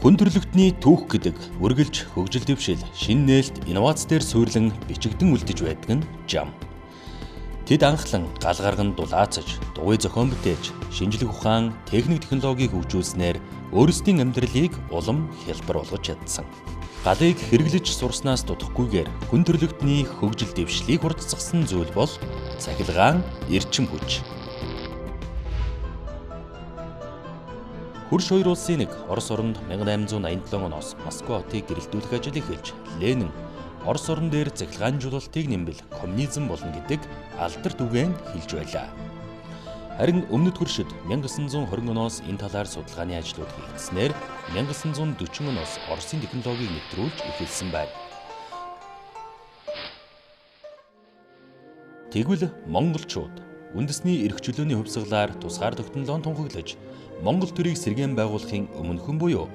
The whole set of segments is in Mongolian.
Хүн төрөлхтний түүх гэдэг үргэлж хөгжил дэвшил, шинэ нээлт, инновац дээр суйрлан бичигдэн үлдэж байдаг нь жам. Тэд анхлан гал гарган дулаацаж, дугуй зохион бүтээж, шинжлэх ухаан, техник технологиг хөгжүүлснээр өөрсдийн амьдралыг улам хялбар болгож чадсан. Галыг хэрэглэж сурснаас дутахгүйгээр хүн төрөлхтний хөгжил дэвшлийг хурдцсан зүйл бол цахилгаан эрчим хүч. Хөрш хоёр улсын нэг Орос оронд 1887 оноос Москва хотыг гэрэлтүүлэх ажил эхэлж, Ленин Орос орон дээр цахилгаанжуулалтыг нэмбэл коммунизм болно гэдэг алдар түгээн хэлж байлаа. Харин өмнөд хөршид 1920 оноос энэ талаар судалгааны ажлууд хийгдснээр 1940 оноос Оросын технологиг нэвтрүүлж эхэлсэн байна. Тэгвэл монголчууд үндэсний эрх чөлөөний хувьсгалаар тусгаар тогтнолоо тунхаглаж, Монгол төрийг сэргээн байгуулахын өмнөхөн буюу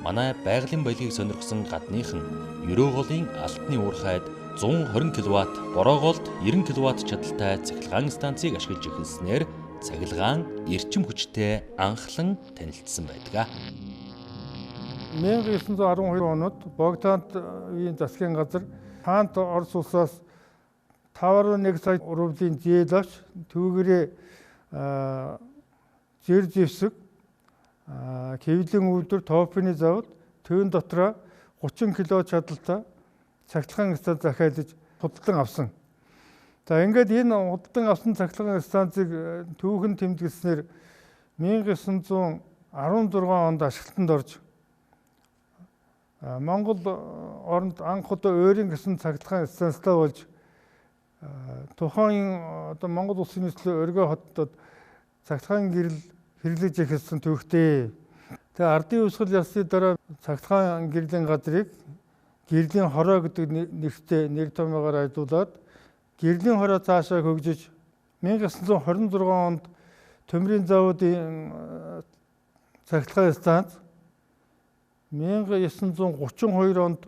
манай байгалийн баялагийг сонирхсон гадныхан ерөө голын алтны уурхайд 120 кВт, борооголд 90 кВт чадалтай цахилгаан станцыг ашиглаж эхэлснээр цахилгаан эрчим хүчтэй анхлан танилцсан байдаг. 1912 онд Богдант үеийн засгийн газар хаант Орос улсаас 5.1 сая рублийн зээл авч түүгээрээ зэр зэвсэг хэвлэн үйлдвэр топны завод төвийн дотроо 30 кг чадалтай цахилгаан станц захиалж худалдан авсан. За ингээд энэ худалдан авсан цахилгаан станцыг түүхэн тэмдэглэснээр 1916 онд ашиглалтанд орж Монгол оронд анх удаа ойрын гэсэн цахилгаан станцтай болж тухайн Монгол улсын нийслэлийн өргөө хотод цахилгаан гэрэл хэрэглэж эхэлсэн түүхтэй. Тэгээ ардын үсгэл ясны дараа цахилгаан гэрлийн газрыг гэрлийн хороо гэдэг нэртэй нэр томьёогоор ажилуулад гэрлийн хороо цаашаа хөгжиж 1926 онд төмрийн заводын цахилгаан станц 1932 онд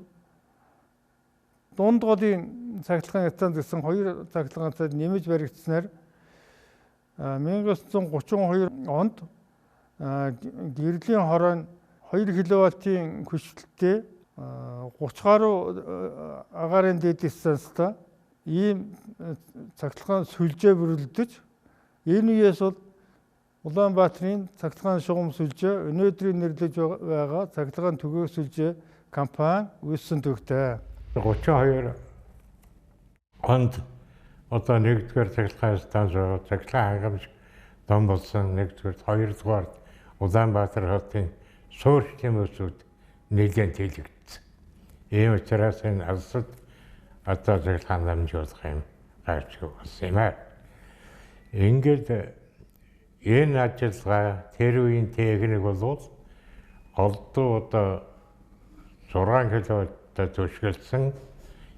дунд голын цахилгаан станц гэсэн хоёр цахилгаан станц нэмж баригдсанаар 1932 онд гэрлийн хороо нь 2 кВт-ийн хүчтэй 30 гаруй агаарын дэд станцтай ийм цахилгаан сүлжээ бүрэлдэж энэ үеэс бол Улаанбаатарын цахилгаан шугам сүлжээ өнөөдрийн нэрлэж байгаа цахилгаан түгээх сүлжээ компани үүссэн түүхтэй. 32 онд одоо нэгдүгээр цахилгаан станц цахилгаан хангамж том болсон, нэгдүгээр, хоёрдугаар Улаанбаатар хотын суурьшлийн өсвөд нэлээд хэлэгдсэн. Ийм учраас энэ алсад одоо цахилгаан хангамжуулах юм гарч болсон юм аа. Ингээд энэ ажиллагаа тэр үеийн техник бол голдуу одоо 6 кВт түшгэлсэн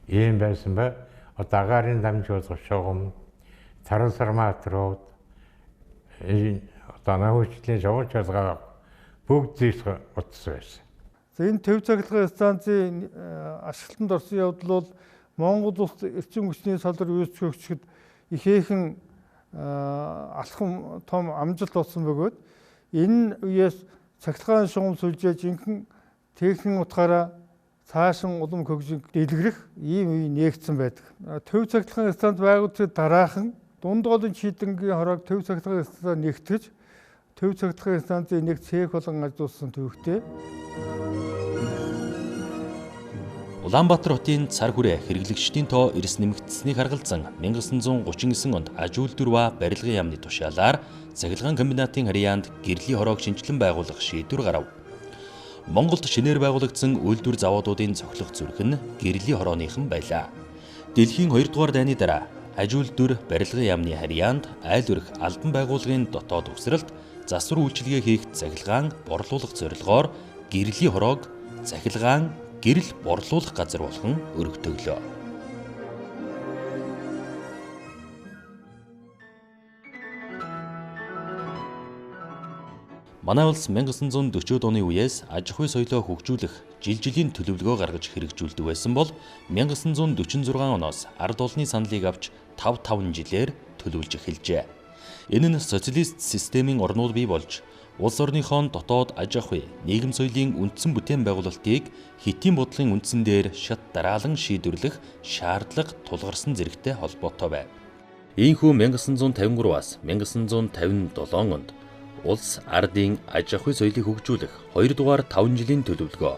ийм байсан ба одоо агаарын дамжуулах шугам, трансформаторууд одоо научны жавж ялгаа бүгд зэс утсан байсан. За энэ төв цахилгаан станцын ашиглалтанд орсон явдал бол Монгол улс эрчим хүчний салбар үүсгэхэд ихээхэн алхам том амжилт болсон бөгөөд энэ үеэс цахилгаан шугам сүлжээ жинхэнэ техникийн утгаараа цаашин улам хөгжих дэлгэрэх ийм үе нээгдсэн байдаг. Төв цахилгаан станц байгуулагдсны дараахан дунд голын шийдэнгийн хороог төв цахилгаан станцаар нэгтгэж төв цахилгаан станцын нэг цех болон ажиллуулсан түүхтэй. Улаанбаатар хотын цар хүрээ хэрэглэгчдийн тоо эрс нэмэгдсэнийг харгалзан 1939 онд аж үйлдвэр ба барилгын яамны тушаалаар цахилгаан комбинатын харьяанд гэрлийн хороог шинжилэн байгуулах шийдвэр гарав. Монголд шинээр байгуулагдсан үйлдвэр заводуудын цохилох зүрх нь гэрлийн хорооныхан байлаа. Дэлхийн 2 дугаар дайны дараа аж үйлдвэр барилгын яамны харьяанд айл өрх албан байгууллагын дотоод үсрэлт засвар үйлчилгээ хийх цахилгаан борлуулах зорилгоор гэрлийн хороог цахилгаан гэрэл борлуулах газар болгон өргөтөглөө. Манай улс 1940-ад оны үеэс аж ахуй соёлоо хөгжүүлэх жилийн төлөвлөгөө гаргаж хэрэгжүүлдэг байсан бол 1946 оноос ард олонны саналыг авч 5 жилээр төлөвлөж эхэлжээ. Энэ нь социалист системийн орнууд бий болж улс орныхон дотоод аж ахуй, нийгэм соёлын үндсэн бүтээн байгуулалтыг Хэтийн бодлогын үндсэн дээр шат дараалан шийдвэрлэх шаардлага тулгарсан зэрэгтэй холбоотой байв. Ийхүү 1953-аас 1957 онд улс ардын аж ахуй соёлыг хөгжүүлэх 2 дугаар 5 жилийн төлөвлөгөө,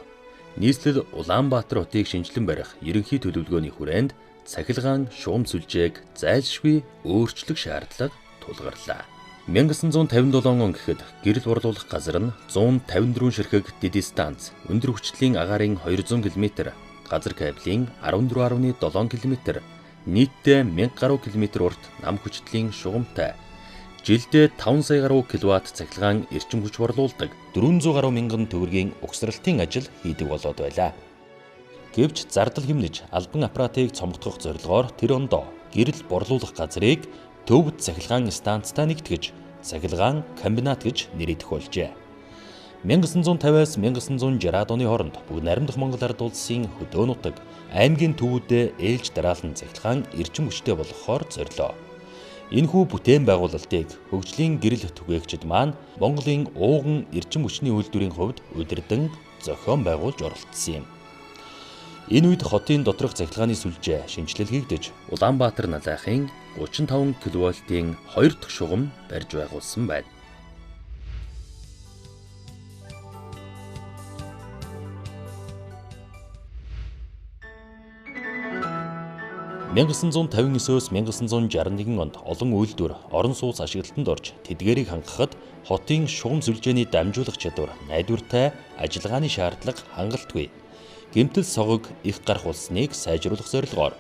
нийслэл Улаанбаатар хотыг шинжилэн барих ерөнхий төлөвлөгөөний хүрээнд цахилгаан шугам сүлжээг зайлшгүй өөрчлөх шаардлага тулгарлаа. 1957 он гэхэд гэрэл борлуулах газар нь 154 ширхэг дэд станц, өндөр хүчлийн агаарын 200 км, газар кабелийн 14.7 км, нийтдээ 1000 гаруй км урт нам хүчлийн шугамтай, жилдээ 5 сая гаруй киловатт цахилгаан эрчим хүч борлуулдаг 400 гаруй мянган төгрөгийн угсралтын ажил хийдэг болоод байлаа. Гэвч зардал хэмнэж албан аппаратыг цомгдох зорилгоор тэр ондоо гэрэл борлуулах газрыг төвд цахилгаан станцтай нэгтгэж цахилгаан комбинат гэж нэрийдэх болжээ. 1950-аас 1960-ад оны хооронд бүгд найрамдах Монгол Ард улсын хөдөө нутаг аймгийн төвүүдэд ээлж дараалан цахилгаан эрчим хүчтэй болгохоор зорилоо. Энэхүү бүтээн байгуулалтыг хөгжлийн гэрэл түгээгчид маань Монголын ууган эрчим хүчний үйлдвэрийн хувьд удирдан зохион байгуулж оролцсон юм. Энэ үед хотын доторх цахилгааны сүлжээ шинжилэл хийгдэж Улаанбаатар налайхын 35 кВт-ийн 2 дахь шугам барьж байгуулсан байна. (1959-өөс 1961 онд олон үйлдвэр орон сууц ашиглалтанд орж тэдгээрийг хангахад хотын шугам сүлжээний дамжуулах чадвар найдвартай ажиллагааны шаардлага хангалтгүй. Гэмтэл согог их гарах болсныг сайжруулах зорилгоор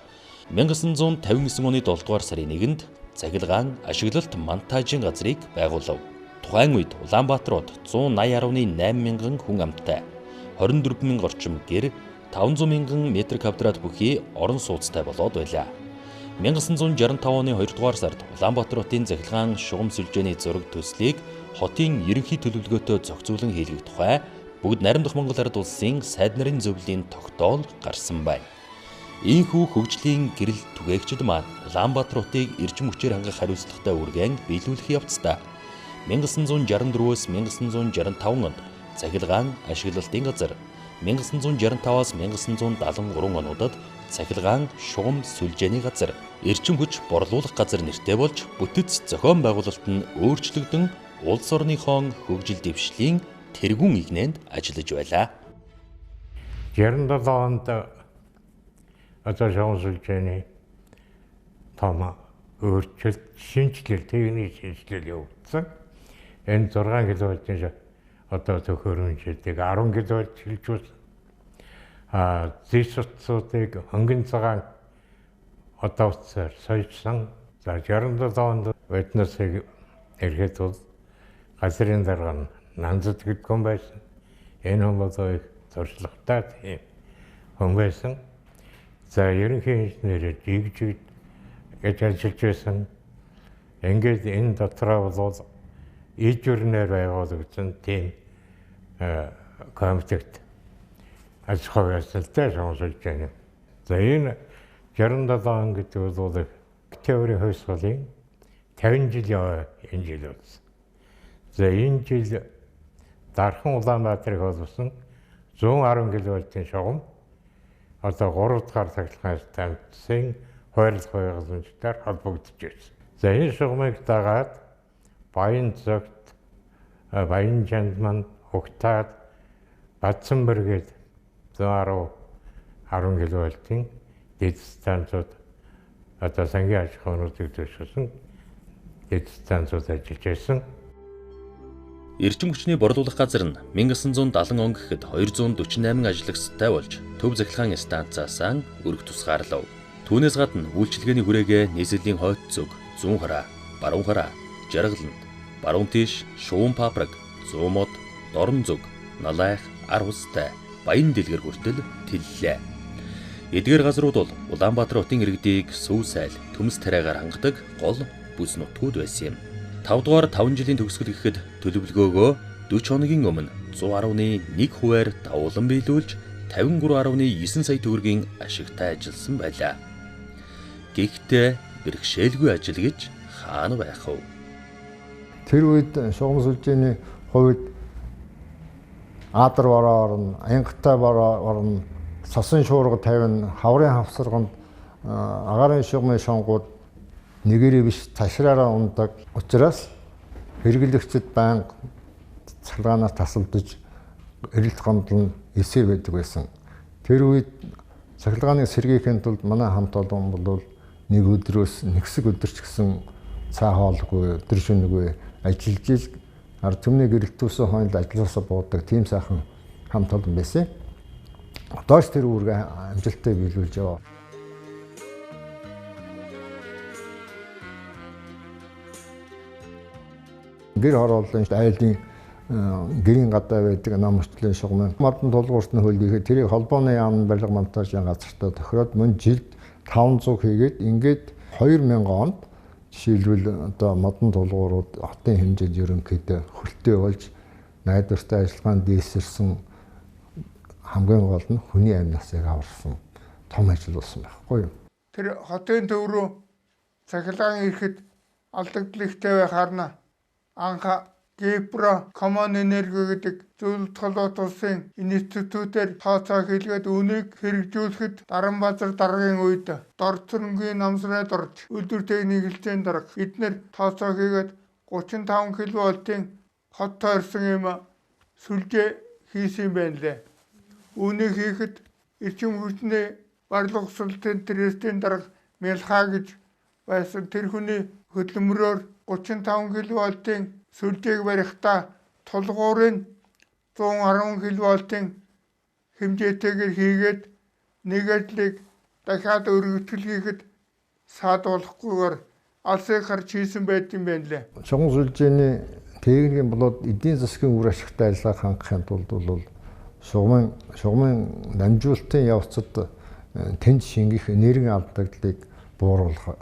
1959 оны 7 дугаар сарын 1-нд цахилгаан ашиглалт монтажийн газрыг байгуулав. Тухайн үед Улаанбаатарт 180.8 мянган хүн амттай, 24 мянган орчим гэр, 500 мянган метр квадрат бүхий орон сууцтай болоод байлаа. 1965 оны 2 дугаар сард Улаанбаатар хотын цахилгаан шугам сүлжээний зураг төслийг хотын ерөнхий төлөвлөгөөтэй зохицуулан хийлгэх тухай бүгд найрамдах Монгол Ард улсын сайд нарын зөвлөлийн тогтоол гарсан байна. Ийхүү хөгжлийн гэрэл түгээгчид маань Улаанбаатар хотыг эрчим хүчээр хангах хариуцлагатай үргээн биелүүлэх явцдаа 1964-өөс 1965 онд цахилгаан ашиглалтын газар, 1965-аас 1973 онуудад цахилгаан шугам сүлжээний газар, эрчим хүч борлуулах газар нэртэй болж бүтэц зохион байгуулалт нь өөрчлөгдөн улс орныхон хөгжил дэвшлийн тэргүүн игнэнд ажиллаж байлаа. 67 онд одоо шугам сүлжээний том өөрчлөлт, шинжилэл, техник шинжилэл явагдсан. Энэ 6 кВт-ийн одоо төхөөрөмжүүдийг 10 кВт шилжүүлсэн. Зэс утсуудыг хөнгөн цагаан одоо утсаар сойжсан. За 67 онд Ветносыг ирэхэд бол газрын дарга нь Нанзад гэдэг хүн байсан. Энэ хүн одоо их туршлагатай тийм хүн байсан. За ерөнхий инженер жигжиг гэж ажиллаж байсан. Ингээд энэ дотроо бол ижүүрнээр байгуулагдсан тийм комитет аж ахуй асуудалтай шугамсуулж. За энэ 67 он гэдэг бол теорийн хувьсгалын 50 жилийн энэ жил болсон. За энэ жил Дархан Улаанбаатарыг холбосон 110 кВт-ийн шугам одоо 3 дахь цахилгаан станцын хойрлох байгууламжтай холбогдож байсан. За энэ шугамыг дагаад Баянзогт, Баянжандман, Угтаад, Бадсанбэр гээд 10 кВт-ийн дэд станцууд одоо сангийн аж ахуйнуудыг төсөөлсөн дэд станцууд ажиллаж байсан. Эрчим хүчний борлуулах газар нь 1970 он гэхэд 248 ажлагчтай болж төв цахилгаан станцаасаа өргөх тусгаарлав. Түүнээс гадна үйлчилгээний хүрээгээ нийслэлийн хойд зүг, зүүн хараа, баруун хараа, Жаргаланд, баруун тийш, Шуун Папраг, Зүүн мод, Дорн зүг, Налайх, Ар устай, Баян дэлгэр хүртэл тэллээ. Эдгээр газрууд бол Улаанбаатар хотын иргэдийг Сүв сайл, төмс тариагаар хангадаг гол бүс нутгууд байсан юм. 5 дугаар 5 жилийн төгсгөл гэхэд төлөвлөгөөгөө 40 хоногийн өмнө 110.1 хувиар давуулан биелүүлж 53.9 сая төгрөгийн ашигтай ажилласан байлаа. Гэхдээ бэрхшээлгүй ажил гэж хаана байх вэ? Тэр үед шугам сүлжээний хувьд Аадар бороо орно, Ангитай бороо орно, Сосон шуурга тавина, Хаврын хавсарганд агарын шугмын шонгууд нэгэрээ биш ташраараа ундаг учраас хэрэглэгчид байнга цахилгаанаас тасалдаж эрэлт гомдол нь эсээ байдаг байсан. Тэр үед цахилгааныг сэргийхийн тулд манай хамт олон бол нэг өдрөөс нэгсэг өдөрч гэсэн цаа хоолгүй, өдөр шөнөгүй ажиллаж ил түмний гэрэлтүүсэн хойд ажилласаа буудаг тийм сайхан хамт олон байсан. Одооч тэр үүргээ амжилттай биелүүлж яваа. Гэр хорооллын айлын гэрийн гадаа байдаг намчлын шугамын модон тулгуурт нь хөлдийхэд тэрийг холбооны яамны барилга монтажын газартаа тохироод мөн жилд 500 хийгээд ингээд 2000 онд жишээлбэл одоо модон тулгуурууд хотын хэмжээнд ерөнхийдөө хөлтэй болж найдвартай ажиллагаанд дээсэрсэн хамгийн гол нь хүний амь насыг аварсан том ажил болсон байхгүй юу. Тэр хотын төв рүү цахилгаан ирэхэд алдагдaltaй байх харна. Анха Гипро Common Energy гэдэг зөвлөлт холбоот улсын институтээр тооцоо хийлгээд үнийг хэрэгжүүлэхэд Даранбаазар даргын үед дорцорнгийн намсраад орж өдөртэй нийгэлцээнд дарга эдгээр тооцоо хийгээд 35 кВт-ийн хот тойрсон юм сүлжээ хийсэн байна лээ. Үнийг хийхэд эрчим хүчний барилга угсралтын трестийн дарга Мэлха гэж байсан тэр хүний хөдөлмөрөөр 35 кВт-ийн сүлжээг барихдаа тулгуурын 110 кВт-ийн хэмжээтэйгээр хийгээд нэг ажлыг дахиад өргөжлөл хийхэд саадуулахгүйгээр алсыг харж хийсэн байт юм байна лээ. Шугам сүлжээний техникийн болоод эдийн засгийн үр ашигтай ажиллагааг хангахын тулд бол шугамын дамжуулалтын явцад тэнд шингэх энергийн алдагдлыг бууруулах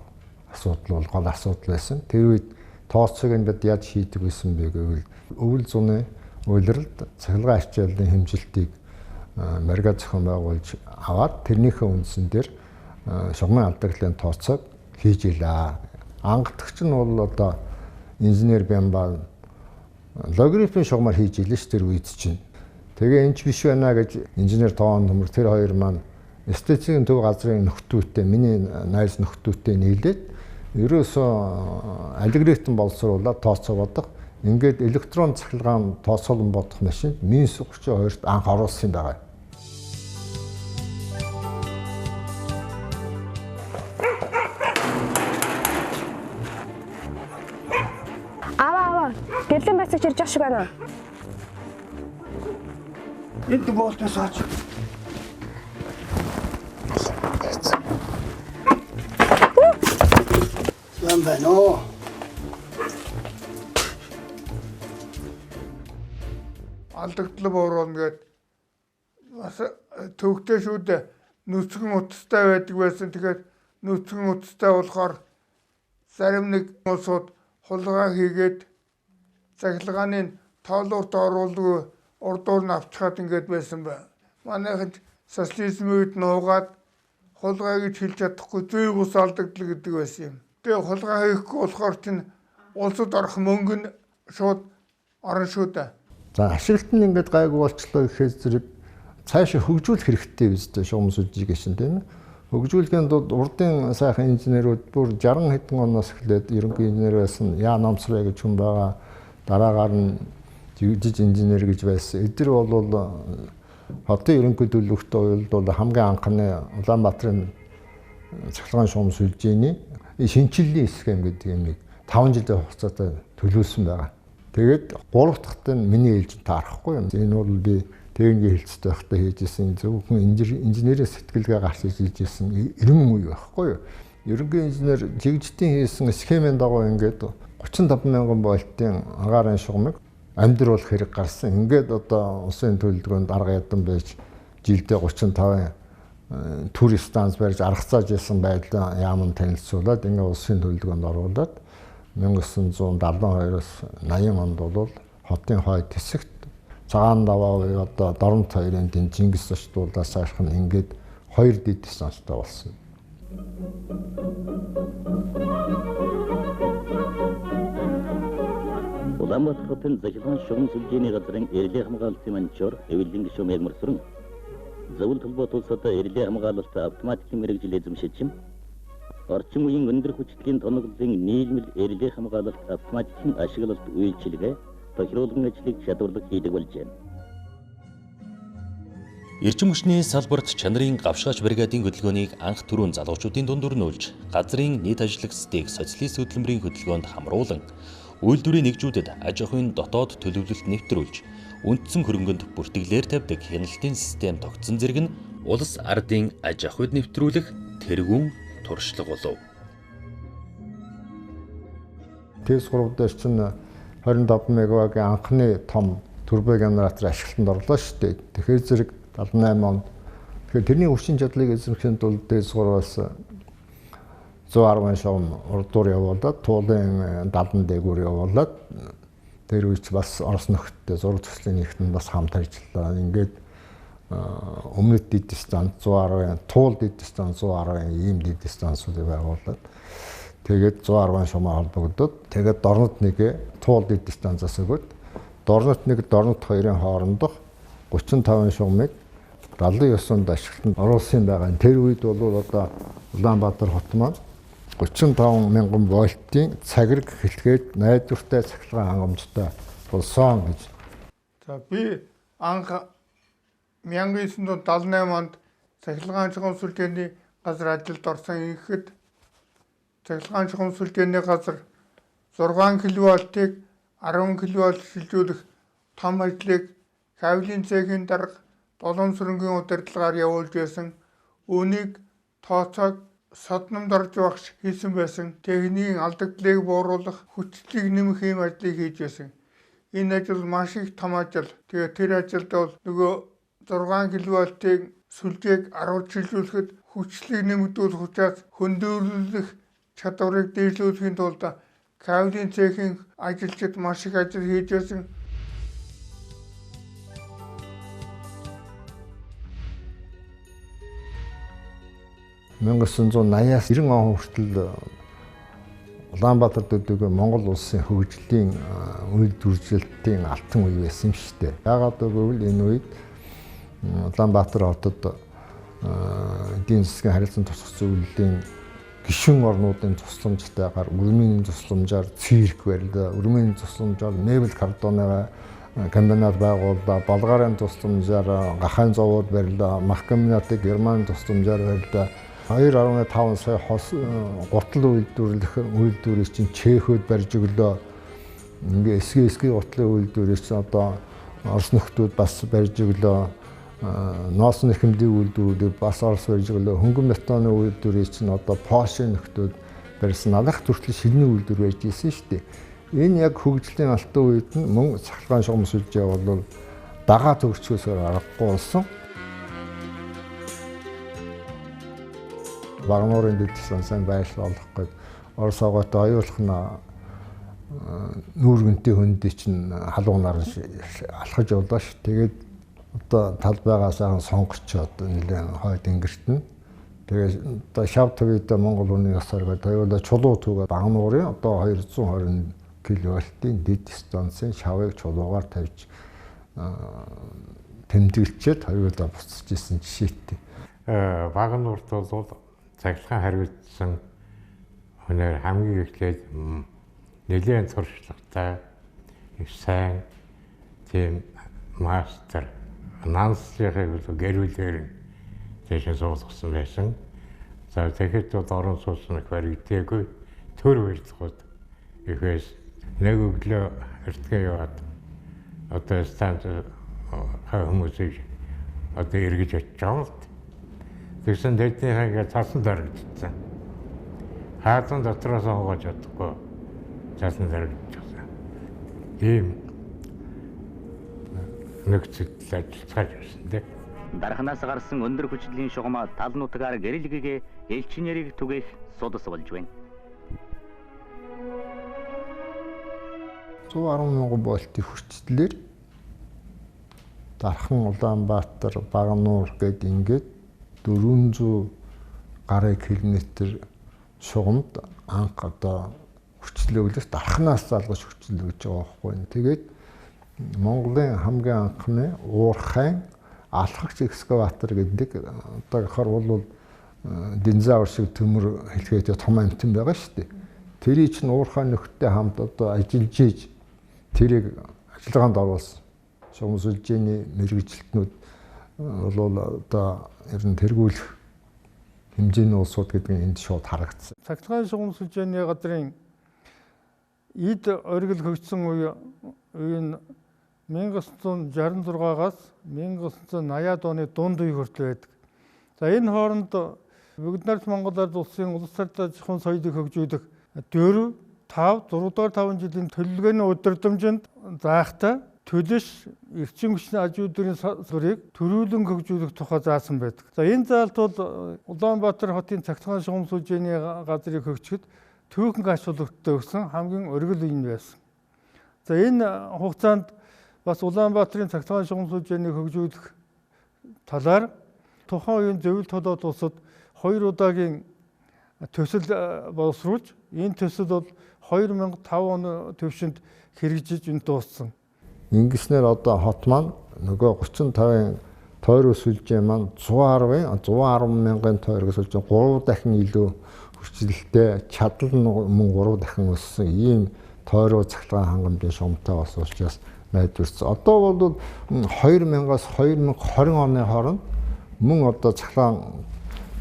асуудал бол гол асуудал байсан. Тэр үед тооцоог нь бид яаж шийдэг байсан бэ гэвэл өвөл зуны үйлрэлд цахилгаан ачааллын хэмжилтийг маргаа зохион байгуулж аваад тэрнийхээ үндсэн дээр шугамын алдагдлын тооцоог хийж илаа. Ангатгч нь бол одоо инженер Бямбал логарифмын шугамаар хийж илээ ш тэр үед чинь. Тэгээ энэ ч биш байна гэж инженер Тоон нөмөр тэр хоёр маань эстетикийн төв газрын нөхдүүтэй миний найз нөхдүүтэй нийлээд ерөөсөө алгоритм боловсруулаад тооцоолдог. Ингээд электрон цахилгаан тооцоолон бодох машин Минс 32-т анх оруулсан байгаа. Аваа. Гэрлэн байцагч ирж байгаа шиг байна. Энд болтос аач. Ламбано. Алдагдлал бууруулна гэд бас төвхтэй шүү дээ. Нүцгэн утастай байдаг байсан. Тэгэхээр нүцгэн утастай болохоор зарим нэг улсууд хулгай хийгээд цахилгааны тоолуурт оруулгүй урдуур нь авчихад ингээд байсан бай. Манайхан социализмын үед нуугаад хулгай гэж хэлж чадахгүй зүй бус алдагдлал гэдэг байсан юм. Тэгээ хулгай хийхгүй болохоор чинь улсад орох мөнгө нь шууд орно шүү дээ. За ашиглалт нь ингээд гайгүй болчлоо гэхээс зэрэг цаашаа хөгжүүлэх хэрэгтэй биз дээ шугам сүлжээг шин тийм ээ. Хөгжүүлэхийн тулд урдын сайхан инженерүүд бүр 60 хэдэн оноос эхлээд ерөнхий инженер байсан Яа Намсрай гэж хүн байгаа. Дараагаар нь жижиг инженер гэж байсан. Эдгээр бол хотын ерөнхий төлөвлөгтөө уялд бол хамгийн анхны Улаанбаатарын цахилгаан шугам сүлжээний шинчиллийн схем гэдэг юмыг 5 жилийн хугацаатай төлөвлөсөн байгаа. Тэгээд 3 дахьт нь миний ээлжид таарахгүй юм. Энэ бол би техникийн хэлцтэй байхдаа хийжсэн зөвхөн инженерийн сэтгэлгээ гарч хийж ирсэн 90 үе байхгүй юу. Ерөнхий инженер жигжтийн хийсэн схемийн дагуу ингээд 35 мянган вольтын агаарын шугамыг амьдруулах хэрэг гарсан. Ингээд одоо улсын төлөвлөгөөнд арга ядан байж жилдээ 35 түр станц барьж аргацааж ирсэн байдлаа яамн танилцуулаад ингээд улсын төлөвлөгөөнд оруулаад 1972-оос 80 онд бол хотын хойд хэсэгт цагаан даваа буюу одоо Доромт хоёрын тэн Чингис зочдуулаас хойш нь ингээд 2 дэд станцтай болсон. Улаанбаатар хотын захиргаан шугам сүлжээний газрын эрэлэн хамгаалалтын манчуур эвлэн гишүүн мэрмэрсүрэн зөвлөлт холбоо тулсаад эрэлэн хамгаалалт автоматик мэрэгжил эзэмшиж орчин үеийн өндөр хүчтэй тоноглолын нийгмэл эрэлэн хамгаалалт автоматик ашиглалт үйлчилгээ тохируулгын ажлыг шалгуулах хийдэг болжээ. Эрчим хүчний салбарт чанарын гавшгаач бригадын хөдөлгөөнийг анх түрүүн залуучуудын дундуур нь үйлж, газрын нийт ажиллагчдыг социалист хөдөлмөрийн хөдөлгөөнд хамруулан, үйлдвэрийн нэгжүүдэд аж ахуйн дотоод төлөвлөлт нэвтрүүлж, үндсэн хөрөнгөнд бүртгэлээр тавьдаг хяналтын систем тогтсон зэрэг нь улс ардын аж ахуйд нэвтрүүлэх тэргүүн туршлага болов. ТЭС 3 дээр чинь 25 мегаваттын анхны том турбо генератор ашиглалтанд орлоо шүү дээ. Тэгэхээр зэрэг 78 онд. Тэгэхээр тэрний хүчин чадлыг эзэмшихийн тулд ТЭС 3-аас 110 шавн урдуур явуулаад туулын 70 дээгүүр явуулаад тэр үеч бас Орос нөхдөд зураг төслийн нэгтэнд бас хамт ажиллаа. Ингээд өмнөд дэд дистанц 110, туул дэд дистанц 110 ийм дэд дистанцуудыг байгуулад тэгээд 110 шумаа холбогдоод тэгээд дорнод нэгэ туул дэд дистанцаас өгөөд дорнод нэг дорнод хоёрын хоорондох 35 шумыг 79 онд ашиглалтанд оруулсан байгаа. Тэр үед бол одоо Улаанбаатар хот маань 35 мянган вольтын цагираг хэлхээд найдвартай цахилгаан хангамжтай болсон гэж. За би анх 1978 онд цахилгаан чухам сүлжээний газар ажилд орсон ихэд цахилгаан чухам сүлжээний газар 6 кВт-ыг 10 кВт шилжүүлэх том ажлыг кабелийн цехийн дарга долоон сөрөнгийн удирдлагаар явуулж байсан. Үүнийг тооцоог содномд орж багш хийсэн байсан. Техникийн алдагдлыг бууруулах, хүчлийг нэмэх ийм ажлыг хийж байсан. Энэ ажил маш их том ажил. Тэгээд тэр ажилд бол нөгөө 6 кВт-ийн сүлжээг 10 шилжүүлэхэд хүчлийг нэмэгдүүлэх учраас хөндөөлөх чадварыг дээшлүүлэхийн тулд кабелийн цехийн ажилчид маш их ажил хийж байсан. 1980-аас 90 он хүртэл Улаанбаатар дэвтэргүй Монгол улсын хөгжлийн үйлдвэржилтийн алтан үе байсан юм шүү дээ. Яагаад гэвэл энэ үед Улаанбаатар хотод эдийн засгийн харилцан тусах зөвлөлийн гишүүн орнуудын тусламжтайгаар өрмийн тусламжаар цирк барилаа, өрмийн тусламжаар мебель картоны комбинат байгууллаа, Болгарын тусламжаар гахайн зовоод барилаа, мах комбинатыг Германы тусламжаар барилаа. 2.5 сая хос гутал үйлдвэрийг чинь Чехөд барьж өглөө. Ингээ эсгийн гутлын үйлдвэрийг чинь одоо Орос нөхдүүд бас барьж өглөө. Ноос нэхэмдийн үйлдвэрүүдийг бас Орос барьж өглөө. Хөнгөн бетоны үйлдвэрийг чинь одоо Польши нөхдүүд барьсан. Надах хүртэл шинэ үйлдвэр барьж ирсэн шүү дээ. Энэ яг хөгжлийн алтан үед нь мөн цахилгаан шугам сүлжээ бол дагаа төгсгөөсөөр аргагүй болсон. Багнуурын дэдсэн сайн байрлал олох гээд Орос аваатай аюулах нь нүүргэнтэй хөндий чинь халуунаар алхаж явлаа ш. Тэгээд одоо талбайгаа сайхан сонгочоод нэлээд хойд ингэртэн. Тэгээд одоо шав тавьда Монгол үнийн ёсоор гээд аюулаа чулуу түгээ Багнуурын одоо 220 кВт-ийн дэд дистанцын шавыг чулуугаар тавьж тэмдэглэчээд аюулаа буцаж исэн жишээтэй. Багнуурт бол цахилгаан хариуцсан өнөр хамгийн эхлээд нэлээд туршлагатай их сайн тийм мастер нанслагыг гэрүүлээр тэшээ суулгасан байсан. За тэгэхэд бол орон сууцны баригдээгүй төр барилгууд ихээс нэг өглөө эртгээ яваад одоо станц хүмүүсийг одоо эргэж очиж байгаа. Тэгсэн дэдний ингээд цасан дарагдсан. Хаасан дотроос хоогож чадахгүй цасан дарагдсан. Ийм нөхцөлд ажиллаж байсан дээ. Дарханаас гарсан өндөр хүчлийн шугам тал нутгаар гэрэлгэгээ элчин яриг түгээх судас болж байна. 110 мянган вольтын хүчлэлээр Дархан, Улаанбаатар, Багнуур гээд ингээд 400 гаруй километр шугамд анх одоо хүчлөглөх дархнаас залгаж хүчлөглөж байгаа байхгүй. Тэгээд Монголын хамгийн анхны уурхайн алхагч экскаватор гэдэг одоогоор бол динозавр шиг төмөр хэлхээтэй том амтан байгаа шүү дээ. Тэрийг чинь уурхай нөхдөд хамт одоо ажиллаж ийж тэрийг ажиллагаанд оруулсан. Шугам сүлжээний мэрэгжилтнүүд бол одоо ер нь тэргүүлэх хэмжээний улсууд гэдэг нь энд шууд харагдсан. Цахилгаан шугам сүлжээний газрын эд оргил хөгжсөн үеийн 1966-аас 1980-ад оны дунд үе хүртэл байдаг. За энэ хооронд Бүгд найрамд Монгол Ард улсын улс төрийн зохион соёлыг хөгжүүлэх 4, 5, 6 дугаар 5 жилийн төлөвлөгөөний удирдамжинд заахтай төлөш эрчим хүчний аж үйлдвэрийн сурыг төрүүлэн хөгжүүлэх тухай заасан байдаг. За энэ заалт бол Улаанбаатар хотын цахилгаан шугам сүлжээний газрыг хөгжихэд түүхэн ач холбогдолтой өгсөн хамгийн өргөл үе байсан. За энэ хугацаанд бас Улаанбаатарын цахилгаан шугам сүлжээнийг хөгжүүлэх талаар тухайн үеийн зөвлөлт толгойд улсад 2 удаагийн төсөл боловсруулж энэ төсөл бол 2005 оны төвшөнд хэрэгжиж энэ дууссан. Ингэснээр одоо хот маань нөгөө 35-ын тойрог сүлжээ маань 110 мянган тойрог сүлжээ 3 дахин илүү хүчлэлтэй чадал нь мөн 3 дахин өссөн ийм тойрог цахилгаан хангамжийн шугамтай болсон учраас найдварсан. Одоо бол 2000-аас 2020 оны хооронд мөн одоо цахилгаан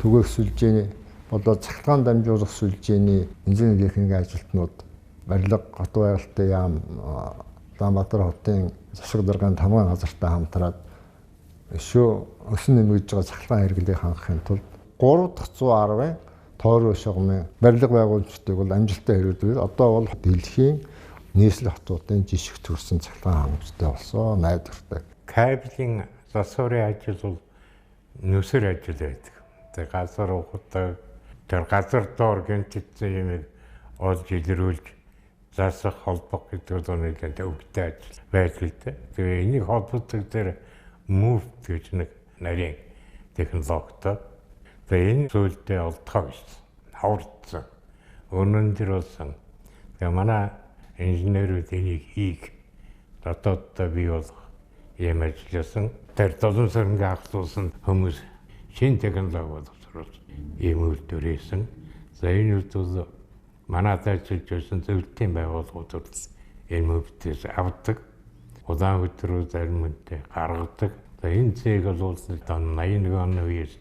түгээх сүлжээний одоо цахилгаан дамжуулах сүлжээний инженерийн техникийн ажилтнууд барилга, хот байгальтай яам Улаанбаатар хотын засаг даргын тамган газартай хамтраад өсөн нэмэгдэж байгаа цахилгаан хэрэглийг хангахын тулд 3 дахь 110-ын тойрог шугамын барилга байгууламжтыг бол амжилттай хэрэгжүүлээд одоо бол дэлхийн нийслэл хотуудын жишг төрсэн цахилгаан хангамжтай болсон найдвартай. Кабелийн засварын ажил бол нүсэр ажил байдаг. Тэгээ газар ухдаг, тэр газар доор гинтсэн юмыг олж илрүүлж засах холбох гэдэг нь нэлээд өвгтэй ажил байдаг л дээ. Тэгээ энийг холбогддог дээр move гэж нэг нарийн технологитой. Тэгээ энэ зүйлдээ олдгоо гэж хаврцсан. Өнөн дээр болсон. Тэгээ манай инженерүүд энийг хийх дотооддоо бий болох юм ажилласан. Тэр долоон сарнгийн ахлуулсан хүмүүс шин технологи боловсруулж ийм үйлдвэрээсэн. За энэ үйлдвэр манайд ажиллаж байсан зөвлөлтийн байгууллагууд энэ үйлдвэрээс авдаг. Удаан өдрөө зарим үнэтэй гаргадаг. За энэ зээг бол 81 оны үеэс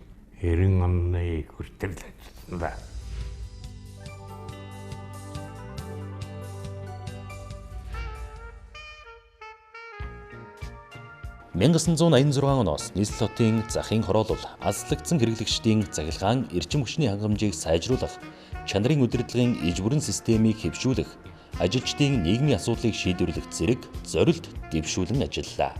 90 оны хүртэл ажилласан байна. 1986 оноос нийслэл хотын захын хороолол алслагдсан хэрэглэгчдийн цахилгаан эрчим хүчний хангамжийг сайжруулах, чанарын удирдлагын иж бүрэн системийг хэвшүүлэх, ажилчдын нийгмийн асуудлыг шийдвэрлэх зэрэг зорилт дэвшүүлэн ажиллалаа.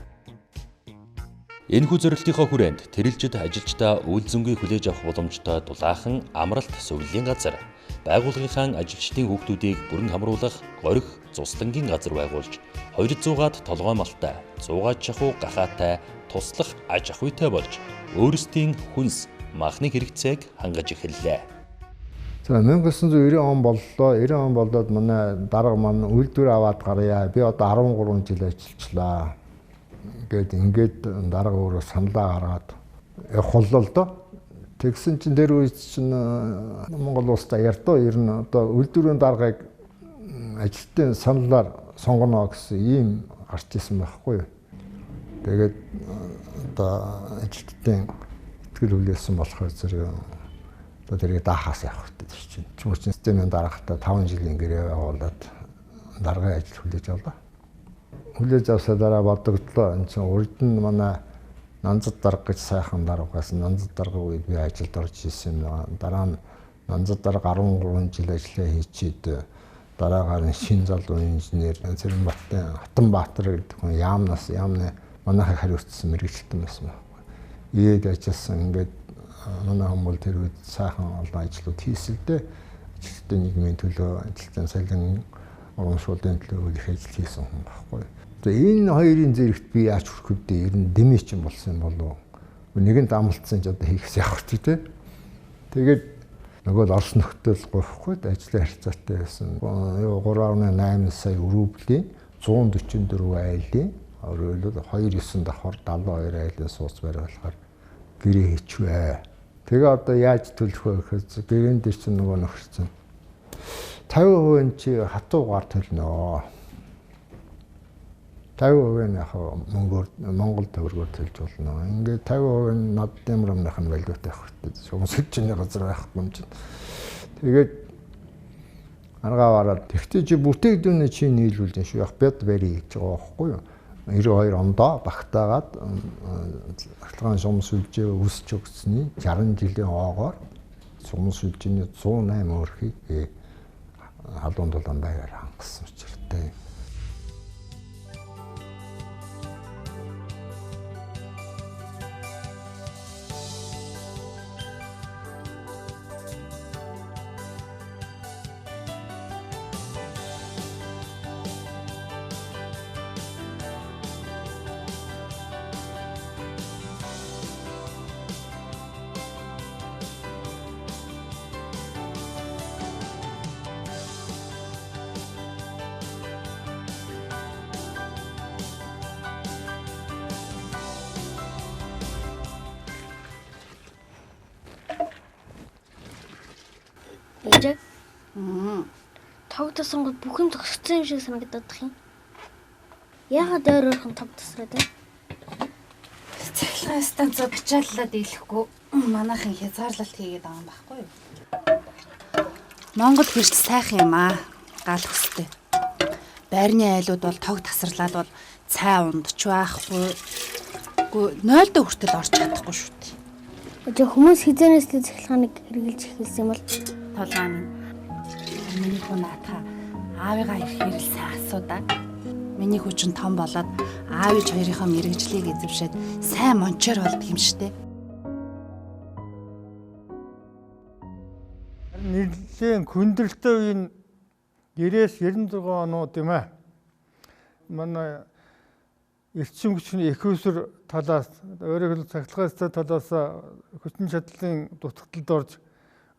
Энэхүү зорилтынхоо хүрээнд тэрэлжид ажилчдаа үйл зөнгийг хүлээж авах боломжтой дулаахан амралт сувиллийн газар, байгууллагынхаа ажилчдын хүүхдүүдийг бүрэн хамруулах горих цуслангийн газар байгуулж 200-аад толгой малтай, 100-аад шахуу гахаатай, туслах аж ахуйтай болж өөрсдийн хүнс махны хэрэгцээг хангаж эхэллээ. За 1990 он боллоо. 90 он болоод манай дарга маань үйлдвэр аваад гарья. Би одоо 13 жил ажиллачлаа. Ингээд дарга өөрөө саналаа гаргаад хуллал доо. Тэгсэн чинь тэр үед чинь Монгол улсад ярдөө ер нь одоо үйлдвэрийн даргыг ажилтны саналаар сонгоно гэсэн ийм гарч ирсэн байхгүй юу. Тэгээд одоо ажилтнуудын итгэл хүлээсэн болохоор зэрэг одоо тэрийг даахаас явах гэдэг чинь. Чүмэрчин системийн даргатай 5 жилийн гэрээ явуулаад даргын ажил хүлээж авлаа. Хүлээж авсаа дараа бодогдлоо. Энэ чинь урд нь манай Нанзад дарга гэж сайхан даргаас Нанзад дарга үед би ажилд орж ирсэн юм. Дараа нь Нанзад дарга 13 жил ажиллаа хийчихэд дараагаар нь шин залуу инженер Цэрэнбаттын Хатанбаатар гэдэг хүн яамны манайхыг хариуцсан мэргэжилтэн байсан байхгүй. Ийд ажилласан ингээд манай хүмүүс тэр үед сайхан олон ажлууд хийсэлдээ ажилтны нийгмийн төлөө ажилтны салин урамшууллын төлөө их ажил хийсэн хүн байхгүй. Тэгээ энэ хоёрын зэрэгт би яаж хүрэх вэ? Ер нь дэмий чинь болсон юм болов уу? Нэгэнд амлалтсан ч одоо хийхс явах тий. Тэгээд Нөгөө л Орос нөхдөд гохгүй ажлын харьцаатай байсан. 3.8 сая рублийн 144 айлын өөрөөр 29 давхар 72 айлын сууц бариулахаар гэрээ хийчихвэ. Тэгээ одоо яаж төлөх вэ гэхээр гэрэн дээр чинь нөгөө нөхөрсөн 50% чи хатуугаар төлнө. 50% нь яг Монгол төгрөгөөр төлж болно. Ингээд 50% нь над дэмрэмнийх нь валют авах хэрэгтэй. Хүмүүсийн газар байхгүй юм чинь. Тэгээд аргаваараа тэгтээ чи бүтээгдэхүүнээ чи нийлүүлж шүү. Яг бяд барий гэж байгаа байхгүй юу? 92 ондоо багтаагаад ахлагын сумс үлжээ өсч өгсөний 60 жилийн оогоор сумс үлжээний 108 өрхийг халуун дулаан байгаар хангасан учиртай. Ээжээ. Тавд сонгол бүх юм зогссон юм шиг санагдаад байна. Яагаад өөрөөрхөн тавд тасраад байна? Цахилгаан станцаа бичааллаад ийлэхгүй манайхан хязгаарлалт хийгээд байгаа юм байхгүй юу? Монгол хэрч сайхан юм аа. Гал хөстэй. Байрны айлууд бол тог тасарлаад бол цай ундч байхгүй. Гэхдээ 0 дэ хүртэл орч чадахгүй шүү дээ. Ээжээ хүмүүс хизэнээс л цахилгааныг хэрэгжилж эхэлсэн юм бол Толгойн миний хүн наатаа аавыгаа их хэрэлсэн асуудаа. Миний хүчин том болоод аав ээж хоёрынхоо мэрэгжлийг эзэмшээд сайн мончоор болдго юм штэ. Нэрлэлийн хүндрэлтэй үеийн 90-96 онууд юм аа. Манай эрчим хүчний их усүр талаас өөрөөр хэлбэл цахилгаан талаас хүчин чадлын дутагдлалд орж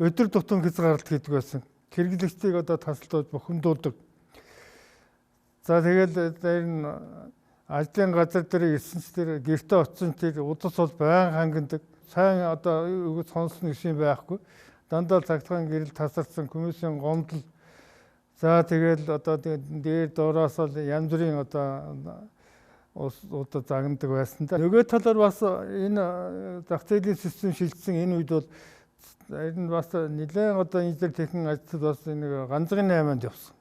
өдөр тутам хязгаарлалт хийдэг байсан. Хэрэглэгчдийг одоо тасалдуулж бухимдуулдаг. За тэгэл энэ ажлын газар дээр ирсэн ч тэр гэртээ очсон ч тэр удас бол байнга хангидаг. Сайн одоо өгөөд сонсон гэсэн байхгүй. Дандаа цахилгаан гэрэл тасарсан хүмүүсийн гомдол. За тэгэл одоо дээр дуураас л янз бүрийн одоо удаа загнадаг байсан. Нөгөө талаар бас энэ зах зээлийн систем шилжсэн энэ үед бол энэ бас нэлээд одоо энэ төр техникийн ажлууд бас нэг ганцхан 8-нд явсан.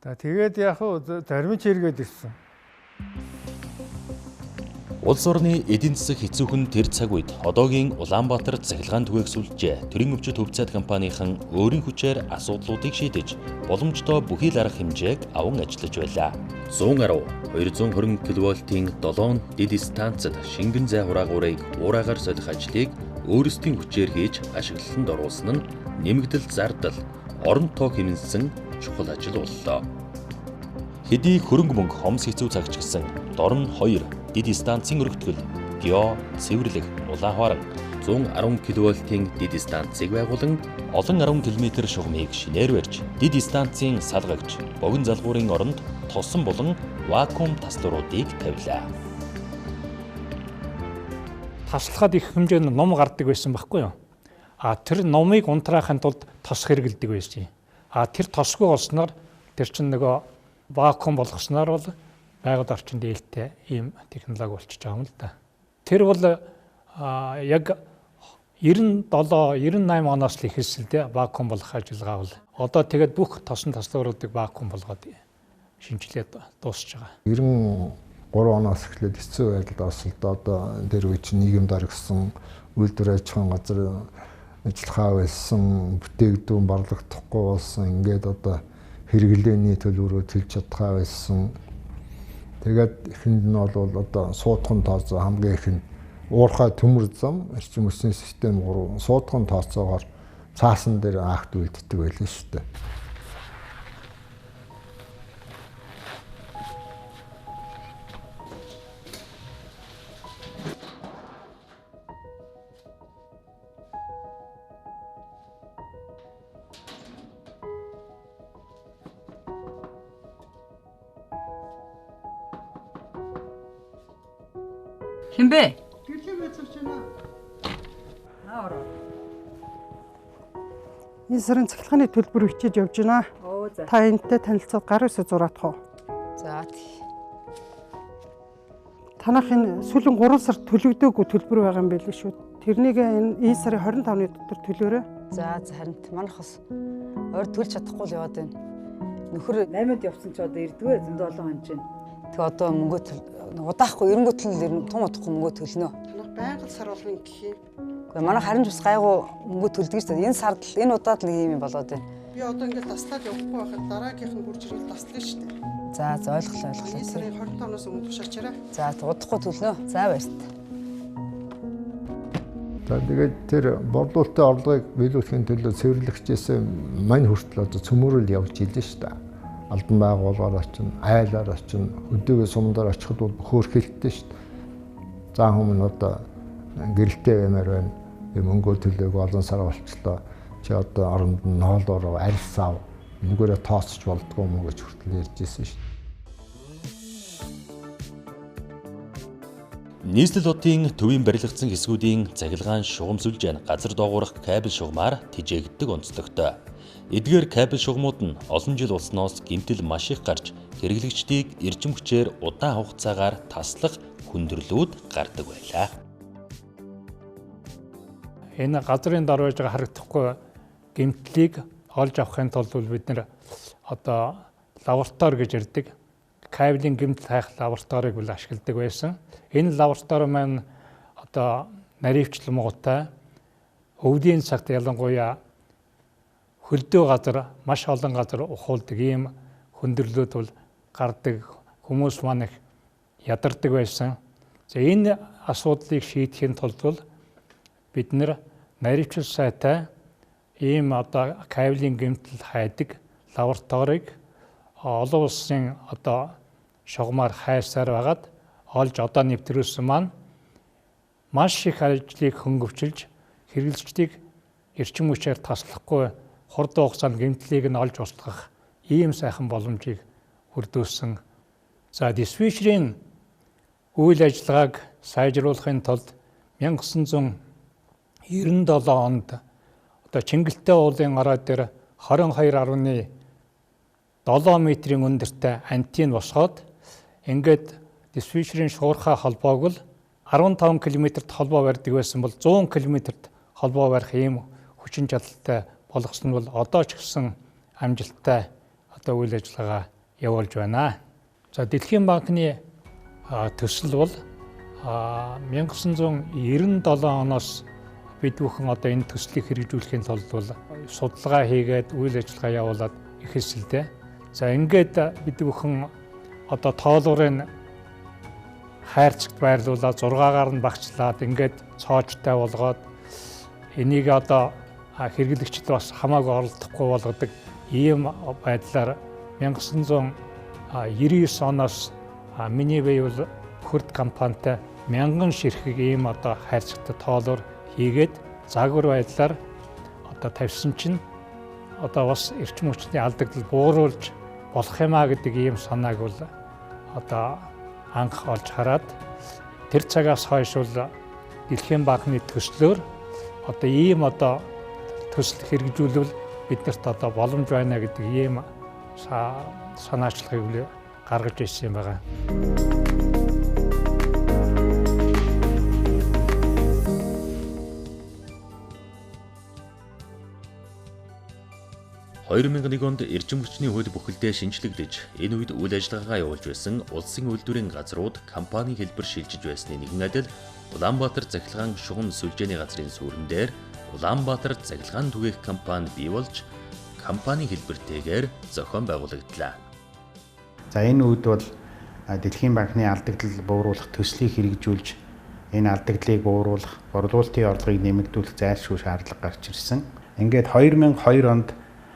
Тэгээд яг зарим ч эргээд ирсэн. Улс орны эдийн засаг хэцүүхэн тэр цаг үед одоогийн Улаанбаатар цахилгаан түгээх сүлжээ төрийн өвчт хөвцөд компанийн өөрийн хүчээр асуудлуудыг шийдэж боломжтой бүхий л арга хэмжээг аван ажиллаж байлаа. 110, 220 кВт-ийн 7 дид станцад шингэн зай хураагуурыг уураагаар солих ажлыг өөрсдийн хүчээр хийж ашиглалтанд оруулсан нь нэмэгдэл зардал, орон тоо хэмнэсэн чухал ажил боллоо. Хэдий хөрөнгө мөнгө хомс хэцүү цагч гисэн Дорн 2 дид станцын өргөтгөл Гео цэвэрлэх Улаанхааран 110 кВт-ийн дид станцыг байгуулан олон 10 км шугамыг шинээр барьж дид станцын салгагч богино залгуурын оронд тосон болон вакуум таслууруудыг тавилаа. Таслахад их хэмжээнд ном гардаг байсан байхгүй юу? Тэр номыг унтраахын тулд тос хэрэгэлдэг байсан. Тэр тосгүй болсноор тэр чинь нөгөө вакуум болгосноор бол байгаль орчин дээлтэй ийм технологи болчихж байгаа юм л да. Тэр бол яг 97 98 оноос л ихэлсэн те вакуум болгох ажиллагаа бол одоо тэгээд бүх тосон таслууруудыг вакуум болгоод шинжилээд дуусч байгаа. 93 оноос эхлээд хэцүү байдалд орсолд одоо тэр үе чинь нийгэмд оргисон үйлдвэр аж ахуйн газар ажиллахаа байсан, бүтээгдэхүүн барлагдахгүй болсон. Ингээд одоо хэрэглээний төлбөрөөр төлж чадхаа байсан. Тэгээд эхэнд нь бол одоо суудхан тооцоо хамгийн ихэнд уурхай төмөр зам эрчим хүчний систем 3 суудхан тооцоогоор цаасан дээр акт үлддэг байлаа шүү дээ. Хинбэ? Гэрлийн байцаагч байна. Наа. Энэ сарын цахилгааны төлбөр бичиж явж байна. Оо за. Та энэтэй танилцаад гар үсэ зураадах уу? За. Танах энэ сүүлийн 3 сард төлөгдөөгүй төлбөр байгаа юм байл шүү. Тэрнийг энэ сарын 25-ны дотор төлөөрэй. За харин манайх бас ойр төлж чадахгүй л яваад байна. Нөхөр 8-д явсан ч одоо ирдгүү зөндөө олон хон чинь. Тэгээ одоо мөнгө удаахгүй эренгүүт л тун удахгүй мөнгө төлнө. Танах байгаль сар болгоно гэх юм. Гэхдээ манайх харин ч бас гайгүй мөнгө төлдөг шүү дээ. Энэ сард л энэ удаад л нэг юм болоод байна. Би одоо ингээд таслаад явахгүй байхад дараагийнх нь хурж ирэл таслана шүү дээ. За ойлголоо. Энэ сарын 25-наас өмнө тушаачаарай. За удахгүй төлнө. За баярлалаа. За тэгээд тэр борлуулалтын орлогыг биелүүлэхийн төлөө цэвэрлэгчээс мань хүртэл одоо цөмөрөл явж ийлээ шүү дээ. Албан байгууллагаар очино, айлаар очино, хөдөөгийн сумдаар очиход бол хөөрхөлттэй шүү дээ. За хүмүүс одоо гэрэлтэй баймаар байна. Мөнгө төлөөг олон сар болчлоо. Чи одоо оронд нь ноолоор арьс ав. Мөнгөөрөө тооцож болдгоо мөн гэж хүртэл ярьж ирсэн шүү дээ. Нийслэл хотын төвийн барилгацсан хэсгүүдийн цахилгаан шугам сүлжээ нь газар доогуурах кабель шугамаар тижээгддэг онцлогтой. Эдгээр кабель шугамууд нь олон жил болсноос гэмтэл маш их гарч хэрэглэгчдийг эрчим хүчээр удаан хугацаагаар таслах хүндрэлүүд гардаг байлаа. Энэ газрын дор байж байгаа харагдахгүй гэмтлийг олж авахын тулд бид нэр одоо лаборатори гэж ярьдаг. Кабелийн гэмтэл хайх лабораторийг бол ашигладаг байсан. Энэ лаборатори маань одоо наривчлалмуутай өвлийн цагт ялангуяа хөлдөө газар маш олон газар ухуулдаг ийм хүндрэлүүд бол гардаг, хүмүүс маань их ядардаг байсан. За энэ асуудлыг шийдэхин тулд бид нэр наривчлал сайтай ийм одоо кабелийн гэмтэл хайдаг лабораторийг олон улсын одоо шугамар хайсаар байгаад олж одоо нэвтрүүлсэн маань маш их ажлыг хөнгөвчилж хэрэглэгчдийг эрчим хүчээр таслахгүй хурдан хугацаанд гэмтлийг нь олж устгах ийм сайхан боломжийг хүрдүүлсэн. За диспетчерийн үйл ажиллагааг сайжруулахын тулд 1997 онд одоо Чингэлтэй уулын гараа дээр 22.7 метрийн өндөртэй антенн босгоод ингээд диспетчерийн шуурхай холбоог л 15 км-т холбоо барьдаг байсан бол 100 км-т холбоо барих ийм хүчин чадалтай болгосон бол одоо ч гэсэн амжилттай одоо үйл ажиллагаа явуулж байна. За Дэлхийн банкны төсөл бол 1997 оноос бид бүхэн одоо энэ төслийг хэрэгжүүлэхийн тулд бол судалгаа хийгээд үйл ажиллагаа явуулаад ихэлсэлтэй. За ингээд бид бүхэн одоо тоолуурын хайрцагт байрлуулаад 6-гаар нь багчлаад ингээд цоочтой болгоод энийг одоо хэрэглэгчд бас хамаагүй оролдохгүй болгодог ийм байдлаар 1999 оноос Minivale хурд компанитай 1000 ширхэг ийм одоо хайрцагт тоолуур хийгээд загвар байдлаар одоо тавьсан чинь одоо бас эрчим хүчний алдагдал бууруулж болох юмаа гэдэг ийм санааг бол одоо анх олж хараад тэр цагаас хойш бол Дэлхийн банкны төслөөр одоо ийм одоо төсөл хэрэгжүүлвэл биднэрт одоо боломж байна гэдэг ийм санаачлагыг гаргаж ирсэн юм байна. 2001 онд эрчим хүчний хууль бүхэлдээ шинжлэгдэж, энэ үед үйл ажиллагаагаа явуулж байсан улсын үйлдвэрийн газрууд компани хэлбэр шилжиж байсны нэгэн адил Улаанбаатар цахилгаан шугам сүлжээний газрын сүрэн дээр Улаанбаатар цахилгаан түгээх компани бий болж компани хэлбэртэйгээр зохион байгуулагдлаа. За энэ үед бол Дэлхийн банкны алдагдал бууруулах төслийг хэрэгжүүлж энэ алдагдлыг бууруулах, борлуулалтын орлогыг нэмэгдүүлэх зайлшгүй шаардлага гарч ирсэн. Ингээд 2002 онд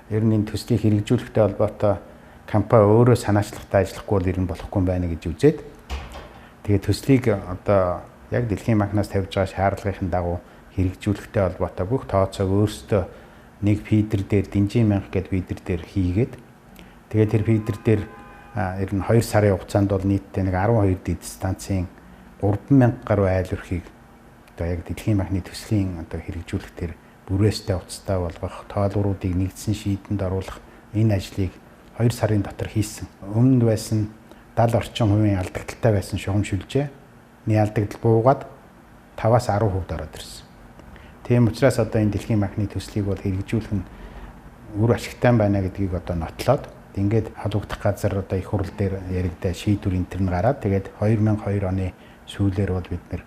ер нь энэ төслийг хэрэгжүүлэхтэй холбоотой компани өөрөө санаачлагтай ажиллахгүй бол ер нь болохгүй байна гэж үзээд тэгээд төслийг одоо яг Дэлхийн банкнаас тавьж байгаа шаардлагын дагуу хэрэгжүүлэхтэй холбоотой бүх тооцоог өөрсдөө нэг фидер дээр Динжин мянга гэдэг фидер дээр хийгээд тэгээд тэр фидер дээр ер нь 2 сарын хугацаанд бол нийтдээ нэг 12 дэд станцын 3000 гаруй айл өрхийг одоо яг дэлхийн банкны төслийн одоо хэрэгжүүлэх төр бүрээстэй уцтай болгох, тоолборуудыг нэгдсэн шийдэнд оруулах энэ ажлыг 2 сарын дотор хийсэн. Өмнөд байсан 70 орчим хувийн алдагдaltaй байсан шугамшилжээ алдагдал буугаад 5-аас 10% ороод ирсэн. Тийм учраас одоо энэ дэлхийн банкны төслийг бол хэрэгжүүлэх нь үр ашигтай байна гэдгийг одоо нотлоод ингээд халуугдах газар одоо их хурл дээр яригдаа шийдвэр энэ төр нь гараад тэгээд 2002 оны сүүлээр бол бид нэр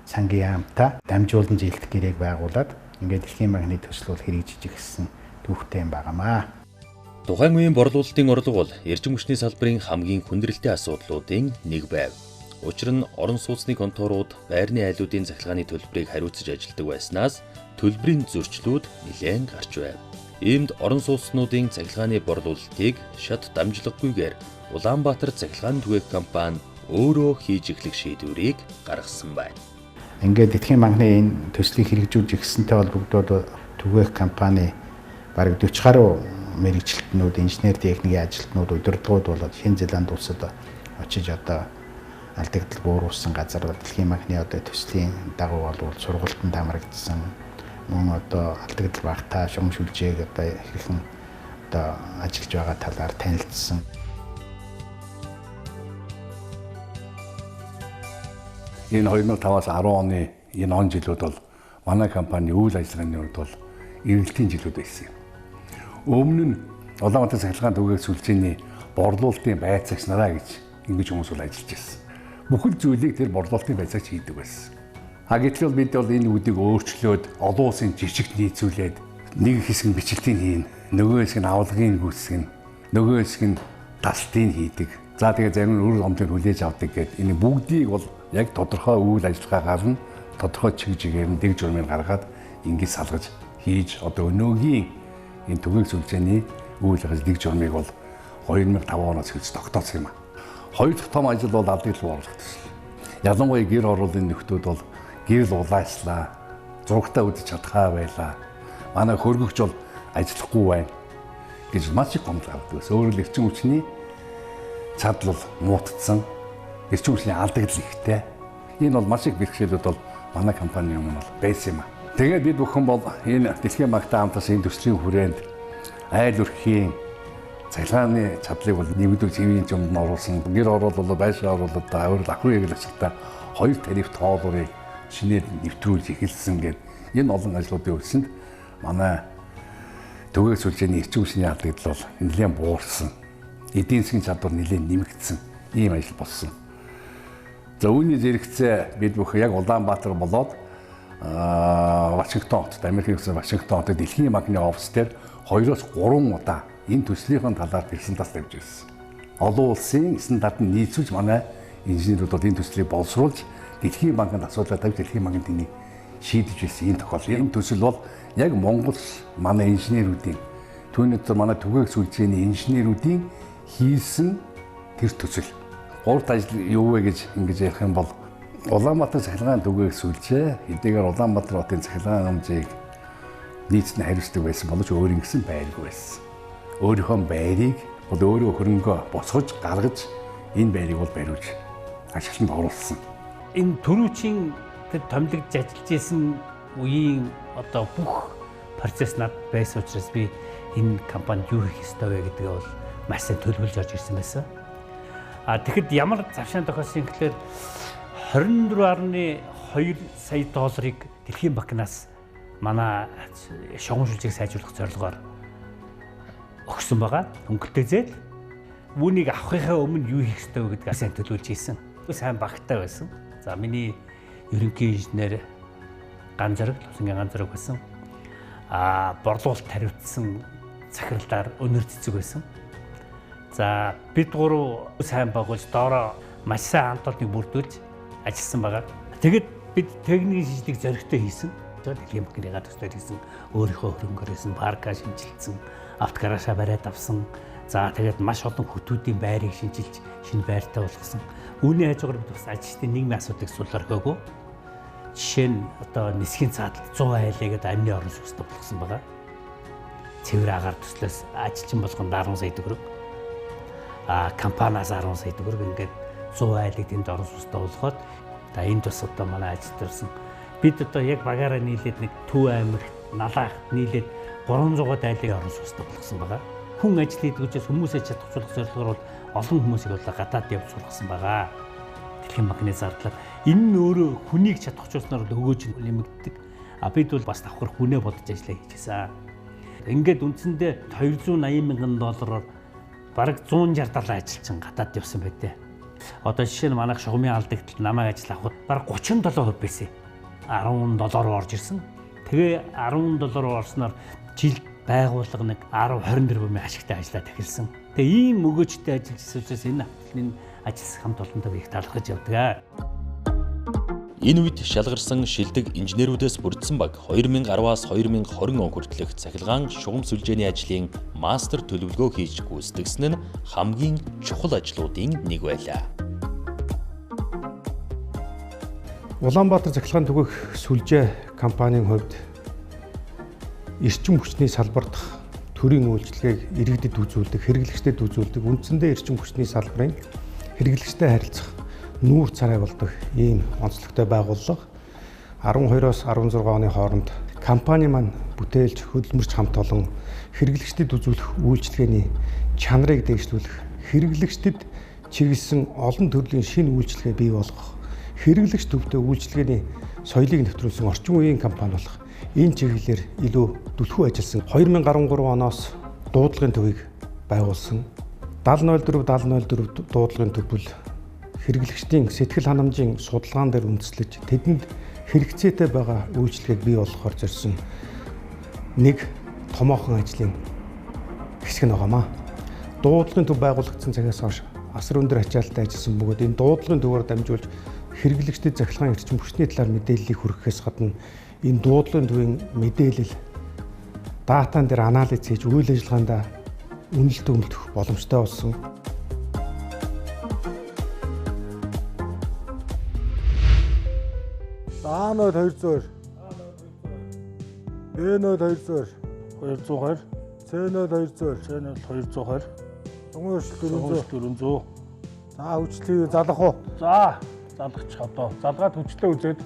сангийн яамтай дамжуулан жилт гэрээг байгуулад ингээд дэлхийн банкны төсөл бол хэрэгжиж ирсэн түүхтэй юм байнамаа. Тухайн үеийн борлуулалтын орлого бол эрчим хүчний салбарын хамгийн хүндрэлтэй асуудлуудын нэг байв. Учир нь орон сууцны конторууд байрны айлуудын захилгааны төлбөрийг хариуцж ажилладаг байснаас төлбөрийн зөрчлүүд нэлээд гарч байв. Иймд орон сууцнуудын цахилгааны борлуулалтыг шат дамжлаггүйгээр Улаанбаатар цахилгаан түгээх компани өөрөө хийж эхлэх шийдвэрийг гаргасан байна. Ингээд дэлхийн банкны энэ төслийг хэрэгжүүлж ирсэнтэй холбогдоод түгээх компани бараг 40 гаруй мэрэгчлэтнүүд, инженер техникийн ажилтнууд, удирдлагууд болоод Шинэ Зеланд улсад очиж одоо алдагдал бууруулсан газар дэлхийн банкны одоо төслийн дагуу бол сургалтанд хамрагдсан. Мөн одоо алдагдал багтаа шугамшилжээг одоо хэрхэн одоо ажиллаж байгаа талаар танилцсан. Энэ 2005-аас 10 оны энэ он жилүүд бол манай компани үйл ажиллагааны хувьд бол эргэлтийн жилүүд байсан юм. Өмнө нь Улаанбаатар цахилгаан түгээх сүлжээний борлуулалтын байцаагч нараа гэж ингэж хүмүүс бол ажиллаж байсан. Бүхэл зүйлийг тэр борлуулалтын байцаагч хийдэг байсан. Гэтэл бид бол энэ үдийг өөрчлөөд олон улсын жижигт нийцүүлээд нэг хэсэг нь бичлэлтийг хийн, нөгөө хэсэг нь авлагын гүйцэтгэн, нөгөө хэсэг нь талтыг хийдэг. За тэгээ зарим нь үр хэмжээнд хүлээж авдаг гэдэг энэ бүгдийг бол яг тодорхой үйл ажиллагаагаар нь тодорхой чиг чигээр нь дэг журмыг гаргаад ингэж салгаж хийж одоо өнөөгийн энэ түгээх сүлжээний үйл ажиллагаа дэг журмыг бол 2005 оноос эхэлж тогтоосон юм а. Хоёр дахь том ажил бол алдагдал бууруулах төсөл. Ялангуяа гэр оролын нөхдүүд бол гэрэл улаачлаа, зургатаа үдэж чадхаа байлаа. Манай хөргөгч бол ажиллахгүй байна гэж маш их гомдол гаргадаг байсан. Өөрөөр хэлбэл эрчим хүчний чадвар муутцсан, эрчим хүчний алдагдал ихтэй. Энэ бол маш их бэрхшээлүүд бол манай компанийн өмнө бол байсан юм а. Тэгээд бид бүхэн бол энэ дэлхийн банктай хамтаас энэ төслийн хүрээнд айл өрхийн цахилгааны чадлыг бол нэмэгдүүлж хэвийн юмд нь оруулсан. Гэр орол бол байшаа оруулаад авирал ахуй яг л ашигтай 2 тариф тоолборыг шинээр нэвтрүүлж эхэлсэн гэдэг энэ олон ажлуудын үйлсэнд манай түгээх сүлжээний эрчим хүчний алдагдал бол нэлээд буурсан. Эдийн засгийн чадвар нэлээд нэмэгдсэн ийм ажил болсон. За үүний зэрэгцээ бид бүхэн яг Улаанбаатар болоод Вашингтон хотод Америкийн улсын Вашингтон хотод дэлхийн банкны офис дээр 2-3 удаа энэ төслийнхэн талаар презентац тавьж ирсэн. Олон улсын стандартыг нийцүүлж манай инженерүүд бол энэ төслийг боловсруулж дэлхийн банкнд асуудал тавьж дэлхийн банкнд энийг шийдэж ирсэн энэ тохиолдол. Энэ төсөл бол яг Монгол манай инженерүүдийн түүний дотор манай түгээх сүлжээний инженерүүдийн хийсэн тэр төсөл. Гурт ажил юу вэ гэж ингэж ярих юм бол Улаанбаатар цахилгаан түгээх сүлжээ хэдийгээр Улаанбаатар хотын цахилгаан хэмжээг нийцэн хариуцдаг байсан боловч өөрийн гэсэн байргүй байсан. Өөрийнхөө байрыг бол өөрөө хөрөнгөө босгож гаргаж энэ байрыг бол бариулж ашиглалтанд оруулсан. Энэ төрүүчийн томилогдож ажиллаж исэн үеийн одоо бүх процесс над байсан учраас би энэ компанид юу хийх ёстой вэ гэдгээ бол маш сайн төлөвлөж орж ирсэн байсан. Тэгэхэд ямар завшаан тохиолсон гэхээр 24.2 сая долларыг дэлхийн банкнаас манай шугамшилжийг сайжруулах зорилгоор өгсөн байгаа. Өнгөтэй зээл. Үүнийг авахынхаа өмнө юу хийх ёстой вэ гэдгээ сайн төлөвлөж ийсэн. Сайн багтаа байсан. За миний ерөнхий инженер Ганзараг, Лувсангийн Ганзараг байсан. Борлуулалт хариуцсан захиралдаар өнөр цэцэг байсан. За бид гурав сайн байгуулж доороо маш сайн хамт олныг бүрдүүлж ажилласан байгаа. Тэгэд бид техникийн шинжилгээг зоригтой хийсэн. Дэлхийн банкны төслөөр хийсэн. Өөрийнхөө хөрөнгөөр хийсэн, парка шинжилсэн, автогараашаа бариад авсан. За тэгээд маш олон хөтүүдийн байрыг шинжилж шинэ байртаа болгосон. Үүний хажуугаар бид бас ажилчдын нийгмийн асуудыг суулгах өгөө. Жишээ нь одоо нисхийн цаадал 100 айлыгээд амны орон сууцтай болгосон байгаа. Цэвэр агаар төслөөс ажилчин болгонд 10 сая төгрөг. Компаниас 10 сая төгрөг ингээд 100 айлыг тэнд орон сууцтай болгоод Энэ бас одоо манай ажилтнаарсан бид одоо яг багаараа нийлээд нэг Төв аймагт Налаагт нийлээд 300 дайлыг орон сууцтай болгосон байгаа. Хүн ажил хийдэг учраас хүмүүсээ чадахжуулах зорилгоор бол олон хүмүүсийг бол гадаад явж сургасан байгаа. Дэлхийн банкны зардлаар энэ нь өөрөө хүнийг чадахжуулснаар өгөөж нэмэгддэг. Бид бол бас давхар хүнээ бодож ажиллаа хийжсэн. Ингээд үндсэндээ $280,000-оор бараг 160 ажилчин гадаад явсан байдэ. Одоо жишээ нь манайх шугамын алдагтал намайг ажил авахд бараг 37% байсан. $17 орж ирсэн. Тэгээ $17 орсноор жилд байгууллага нэг 10-24% ашигтай ажиллаад эхэлсэн. Тэгээ ийм өгөөжтэй ажиллаж учраас энэ автлын ажил хамт олонтой их талархаж явдаг. Энэ үед шалгарсан шилдэг инженерүүдээс бүрдсэн баг 2010-аас 2020 он хүртэлх цахилгаан шугам сүлжээний ажлын мастер төлөвлөгөө хийж гүйцэтгэсэн нь хамгийн чухал ажлуудын нэг байлаа. Улаанбаатар цахилгаан түгээх сүлжээ компанийн хувьд эрчим хүчний салбарт төрийн үйлчилгээг иргэдэд үзүүлдэг, хэрэглэгчдэд үзүүлдэг, үндсэндээ эрчим хүчний салбарын хэрэглэгчтэй харилцах нүүр царай болдог ийм онцлогтой байгууллага 12-оос 16 оны хооронд компани маань бүтээлч хөдөлмөрч хамт олон хэрэглэгчдэд үзүүлэх үйлчилгээний чанарыг дэвшлүүлэх, хэрэглэгчдэд чиглэсэн олон төрлийн шинэ үйлчилгээ бий болгох, хэрэглэгч төвтэй үйлчилгээний соёлыг нэвтрүүлсэн орчин үеийн компани болох энэ чиглэлээр илүү түлхүү ажилласан. 2013 оноос дуудлагын төвийг байгуулсан. 7004 дуудлагын төв бол хэрэглэгчдийн сэтгэл ханамжийн судалгаан дээр үндэслэж тэдэнд хэрэгцээтэй байгаа үйлчилгээг бий болгохоор зорьсон нэг томоохон ажлын хэсэг нь байгаамаа. Дуудлагын төв байгуулагдсан цагаас хойш асар өндөр ачаалттай ажилласан бөгөөд энэ дуудлагын төвөөр дамжуулж хэрэглэгчдэд цахилгаан эрчим хүчний талаар мэдээллийг хүргэхээс гадна энэ дуудлагын төвийн мэдээлэл датан дээр анализ хийж үйл ажиллагаанд үнэлт өмөлдөх боломжтой болсон. А-нод 200. Б-нод 200. 220. С-нод 200. С-нод 220. Төнгөөршил 400. За хүчлээ залгах уу? За залгачих одоо. Залгаад хүчлээ үзээд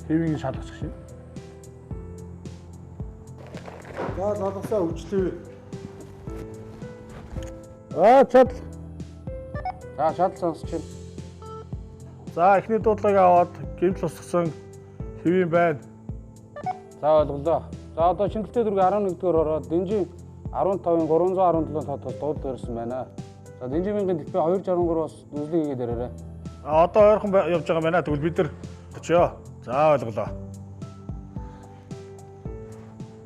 хэвийг шалгачих шин. За залгасаа хүчлээ. Чад. За шал сонсч байна. За эхний дуудлагыг аваад гэмтэл усгсан хэвийн байна. За ойлголоо. За одоо шингэлтэй дөрөв 11-р ороод Дэнжин 15-ын 317 сотоос дуудлага ирсэн байна. За Дэнжингийн дэлбээ 263-аас үзлэг хийгээд яраарай. Одоо ойрхон явж байгаа байна. Тэгвэл бид нар очиё. За ойлголоо.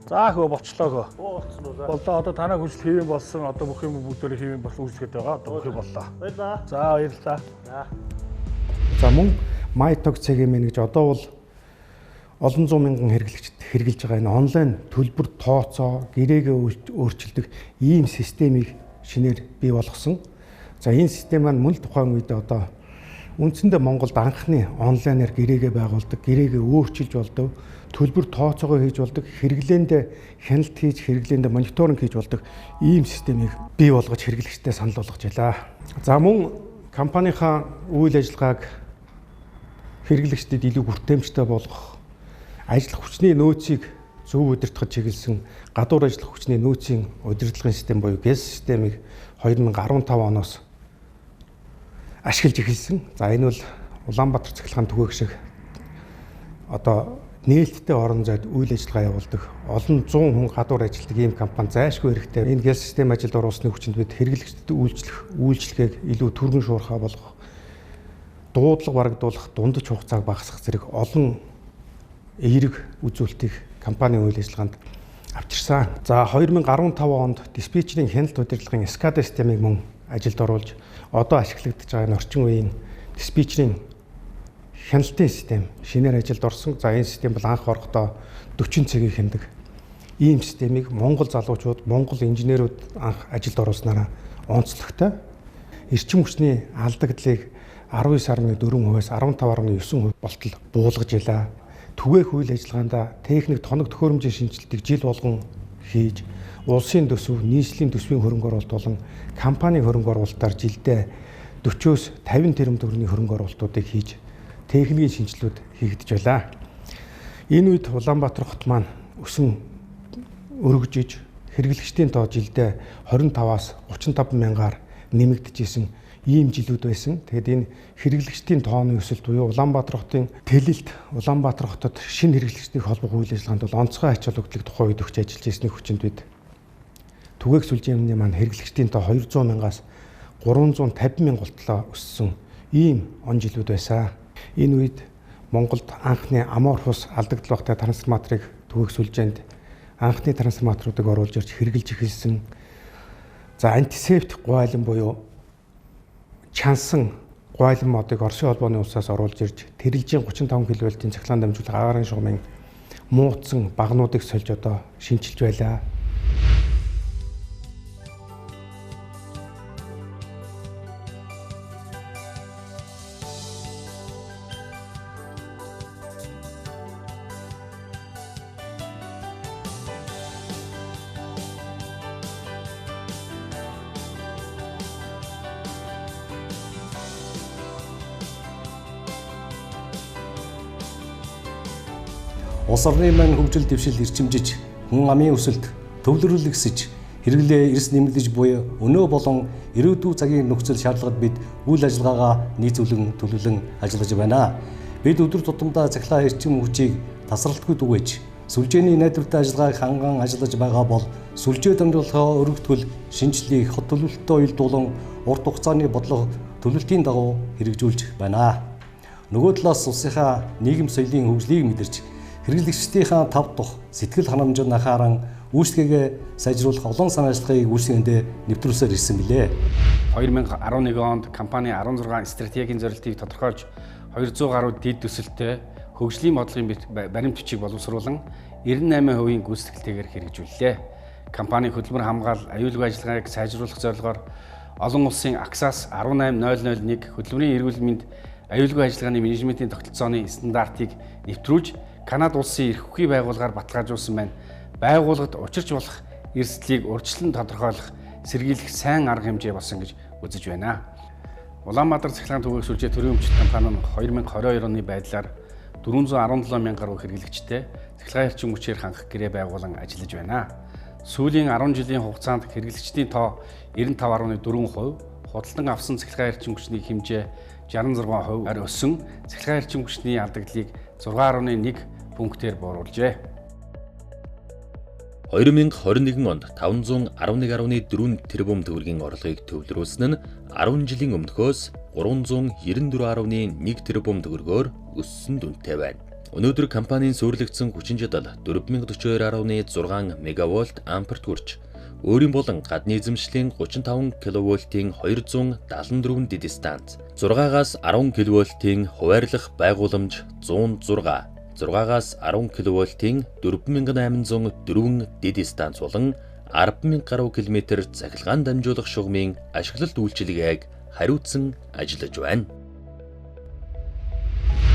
За хөө болчлоо хөө. Боллоо. Одоо танаа хүчил хэвэн болсон. Одоо бүх юм бүгдээр хэвэн болсон үүсгээд байгаа. Одоо бүх юм боллоо. Баярлалаа. За баярлалаа. За мөн MyTalk CGM гэж одоо бол олон 100 мянган хэрэглэгчид хэрэгжилж байгаа энэ онлайн төлбөр тооцоо, гэрээгээ өөрчилдөг ийм системийг шинээр бий болгосон. За энэ систем маань мөн тухайн үед одоо үндсэндээ Монголд анхны онлайнаар гэрээгээ байгуулдаг, гэрээгээ өөрчилж болдог, төлбөр тооцоогоо хийж болдог, хэрэглээндээ хяналт хийж, хэрэглээндээ мониторинг хийж болдог ийм системийг бий болгож хэрэглэгчдэд санал болгож байлаа. За мөн компанийнхаа үйл ажиллагааг хэрэглэгчдэд илүү хүртээмжтэй болгох, ажиллах хүчний нөөцийг зөв удирдахад чиглэсэн гадуур ажиллах хүчний нөөцийн удирдлагын систем буюу GES системийг 2015 оноос ашиглаж эхэлсэн. За энэ бол Улаанбаатар цахилгаан түгээх шиг одоо нээлттэй орон зайд үйл ажиллагаа явуулдаг олон 100 хүн гадуур ажилладаг ийм компани зайлшгүй хэрэгтэй. Энэ GES систем ажилд оруулсны хүчинд бид хэрэглэгчдэд үйлчлэгийг илүү түргэн шуурхай болгох, дуудлага барагдуулах, дундаж хугацааг багасгах зэрэг олон эерэг үзүүлэлтийг компанийн үйл ажиллагаанд авчирсан. За 2015 онд диспетчерийн хяналт удирдлагын SCADA системийг мөн ажилд оруулж одоо ашиглагдаж байгаа энэ орчин үеийн диспетчерийн хяналтын систем шинээр ажилд орсон. За энэ систем бол анх орохдоо 40 цагийг хяндаг. Ийм системийг Монгол залуучууд, Монгол инженерүүд анх ажилд оруулснараа онцлогтой. Эрчим хүчний алдагдлыг 19.4%-аас 15.9% болтол буулгаж илаа. Түгээх үйл ажиллагаанд техник тоног төхөөрөмжийн шинжилтийг жил болгон хийж, улсын төсөв, нийслэлийн төсвийн хөрөнгө оруулалт болон компанийн хөрөнгө оруулалтаар жилдээ 40-оос 50 тэрбум төгрөгийн хөрөнгө оруулалтуудыг хийж техникийн шинжилгүүд хийгдэж байлаа. Энэ үед Улаанбаатар хот маань өсөн өргөжиж хэрэглэгчдийн тоо жилдээ 25-аас 35 мянгаар нэмэгдэж исэн ийм жилүүд байсан. Тэгэд энэ хэрэглэгчдийн тооны өсөлт буюу Улаанбаатар хотын төлөлт Улаанбаатар хотод шинэ хэрэглэгчдийн холбоо үйл ажиллагаанд бол онцгой ач холбогдлыг тухайн үед өгч ажиллаж ирсний хүчинд бид түгээх сүлжээний маань хэрэглэгчдийн тоо 200 мянгаас 350 мянга болтлоо өссөн ийм он жилүүд байсан. Энэ үед Монголд анхны аморфус алдагдал багтай трансформаторыг түгээх сүлжээнд анхны трансформаторуудыг оруулж ирж хэрэгжилж эхэлсэн. За антисептик гуайлан буюу чансан гуайлан модыг Оросын холбооны улсаас оруулж ирж тэрэлжийн 35 кВт-ийн цахилгаан дамжуулах агаарын шугамын муудсан багнуудыг сольж одоо шинжилж байлаа. Улс орны маань хөгжил дэвшил эрчимжиж, хүн амын өсөлт төвлөрөл ихсэж, хэрэглээ эрс нэмэгдэж буй өнөө болон ирээдүйн цагийн нөхцөл шаардлагад бид үйл ажиллагаагаа нийцүүлэн төлөвлөн ажиллаж байна. Бид өдөр тутамдаа цахилгаан эрчим хүчийг тасралтгүй түгээж, сүлжээний найдвартай ажиллагааг ханган ажиллаж байгаа бол сүлжээ дамжуулахаа өргөтгөл шинжлэх хот төлөвлөлтөд уялдуулан урт хугацааны бодлого төлөвлөлтийн дагуу хэрэгжүүлж байна. Нөгөө талаас улсынхаа нийгэм соёлын хөгжлийг мэдэрч хэрэглэгчдийнхаа тав тух сэтгэл ханамжид анхааран үйлчлэгээ сайжруулах олон санаа ажиллагааг үйлчлэгээндээ нэвтрүүлсээр ирсэн билээ. 2011 онд компани 16 стратегийн зорилтыг тодорхойлж 200 гаруй дэд төсөлтөй хөгжлийн бодлогын баримт бичиг боловсруулан 98% гүйцэтгэлтэйгээр хэрэгжүүллээ. Компани хөдөлмөр хамгаалал, аюулгүй ажиллагааг сайжруулах зорилгоор олон улсын АКСАС 18001 хөдөлмөрийн эрүүл мэнд аюулгүй ажиллагааны менежментийн тогтолцооны стандартыг нэвтрүүлж Канада улсын эрх хүчний байгууллагаар баталгаажуулсан байна. Байгууллагад учирч болох эрсдлийг урьдчилан тодорхойлох, сэргийлэх сайн арга хэмжээ болсон гэж үзэж байна. Улаанбаатар цахилгаан түгээх сүлжээ төрийн өмчит компани нь 2022 оны байдлаар 417 мянга гаруй хэрэглэгчтэй цахилгаан эрчим хүчээр хангах гэрээ байгуулан ажиллаж байна. Сүүлийн 10 жилийн хугацаанд хэрэглэгчдийн тоо 95.4%, худалдан авсан цахилгаан эрчим хүчний хэмжээ 66% өссөн, цахилгаан эрчим хүчний алдагдлыг 6.1 пунктээр бууруулжээ. 2021 онд 511.4 тэрбум төгрөгийн орлогыг төвлөрүүлсэн нь 10 жилийн өмнөхөөс 394.1 тэрбум төгрөгөөр өссөн дүнтэй байна. Өнөөдөр компанийн суурилагдсан хүчин чадал 4042.6 мегавольт амперт хүрч, өөрийн болон гадны эзэмшлийн 35 кВт-ийн 274 дэд станц, 6-аас 10 кВт-ийн хуваарлах байгууламж 106, 6-аас 10 кВт-ийн 4804 дэд станц болон 10,000 гаруй километр цахилгаан дамжуулах шугамын ашиглалт үйлчилгээг хариуцсан ажиллаж байна.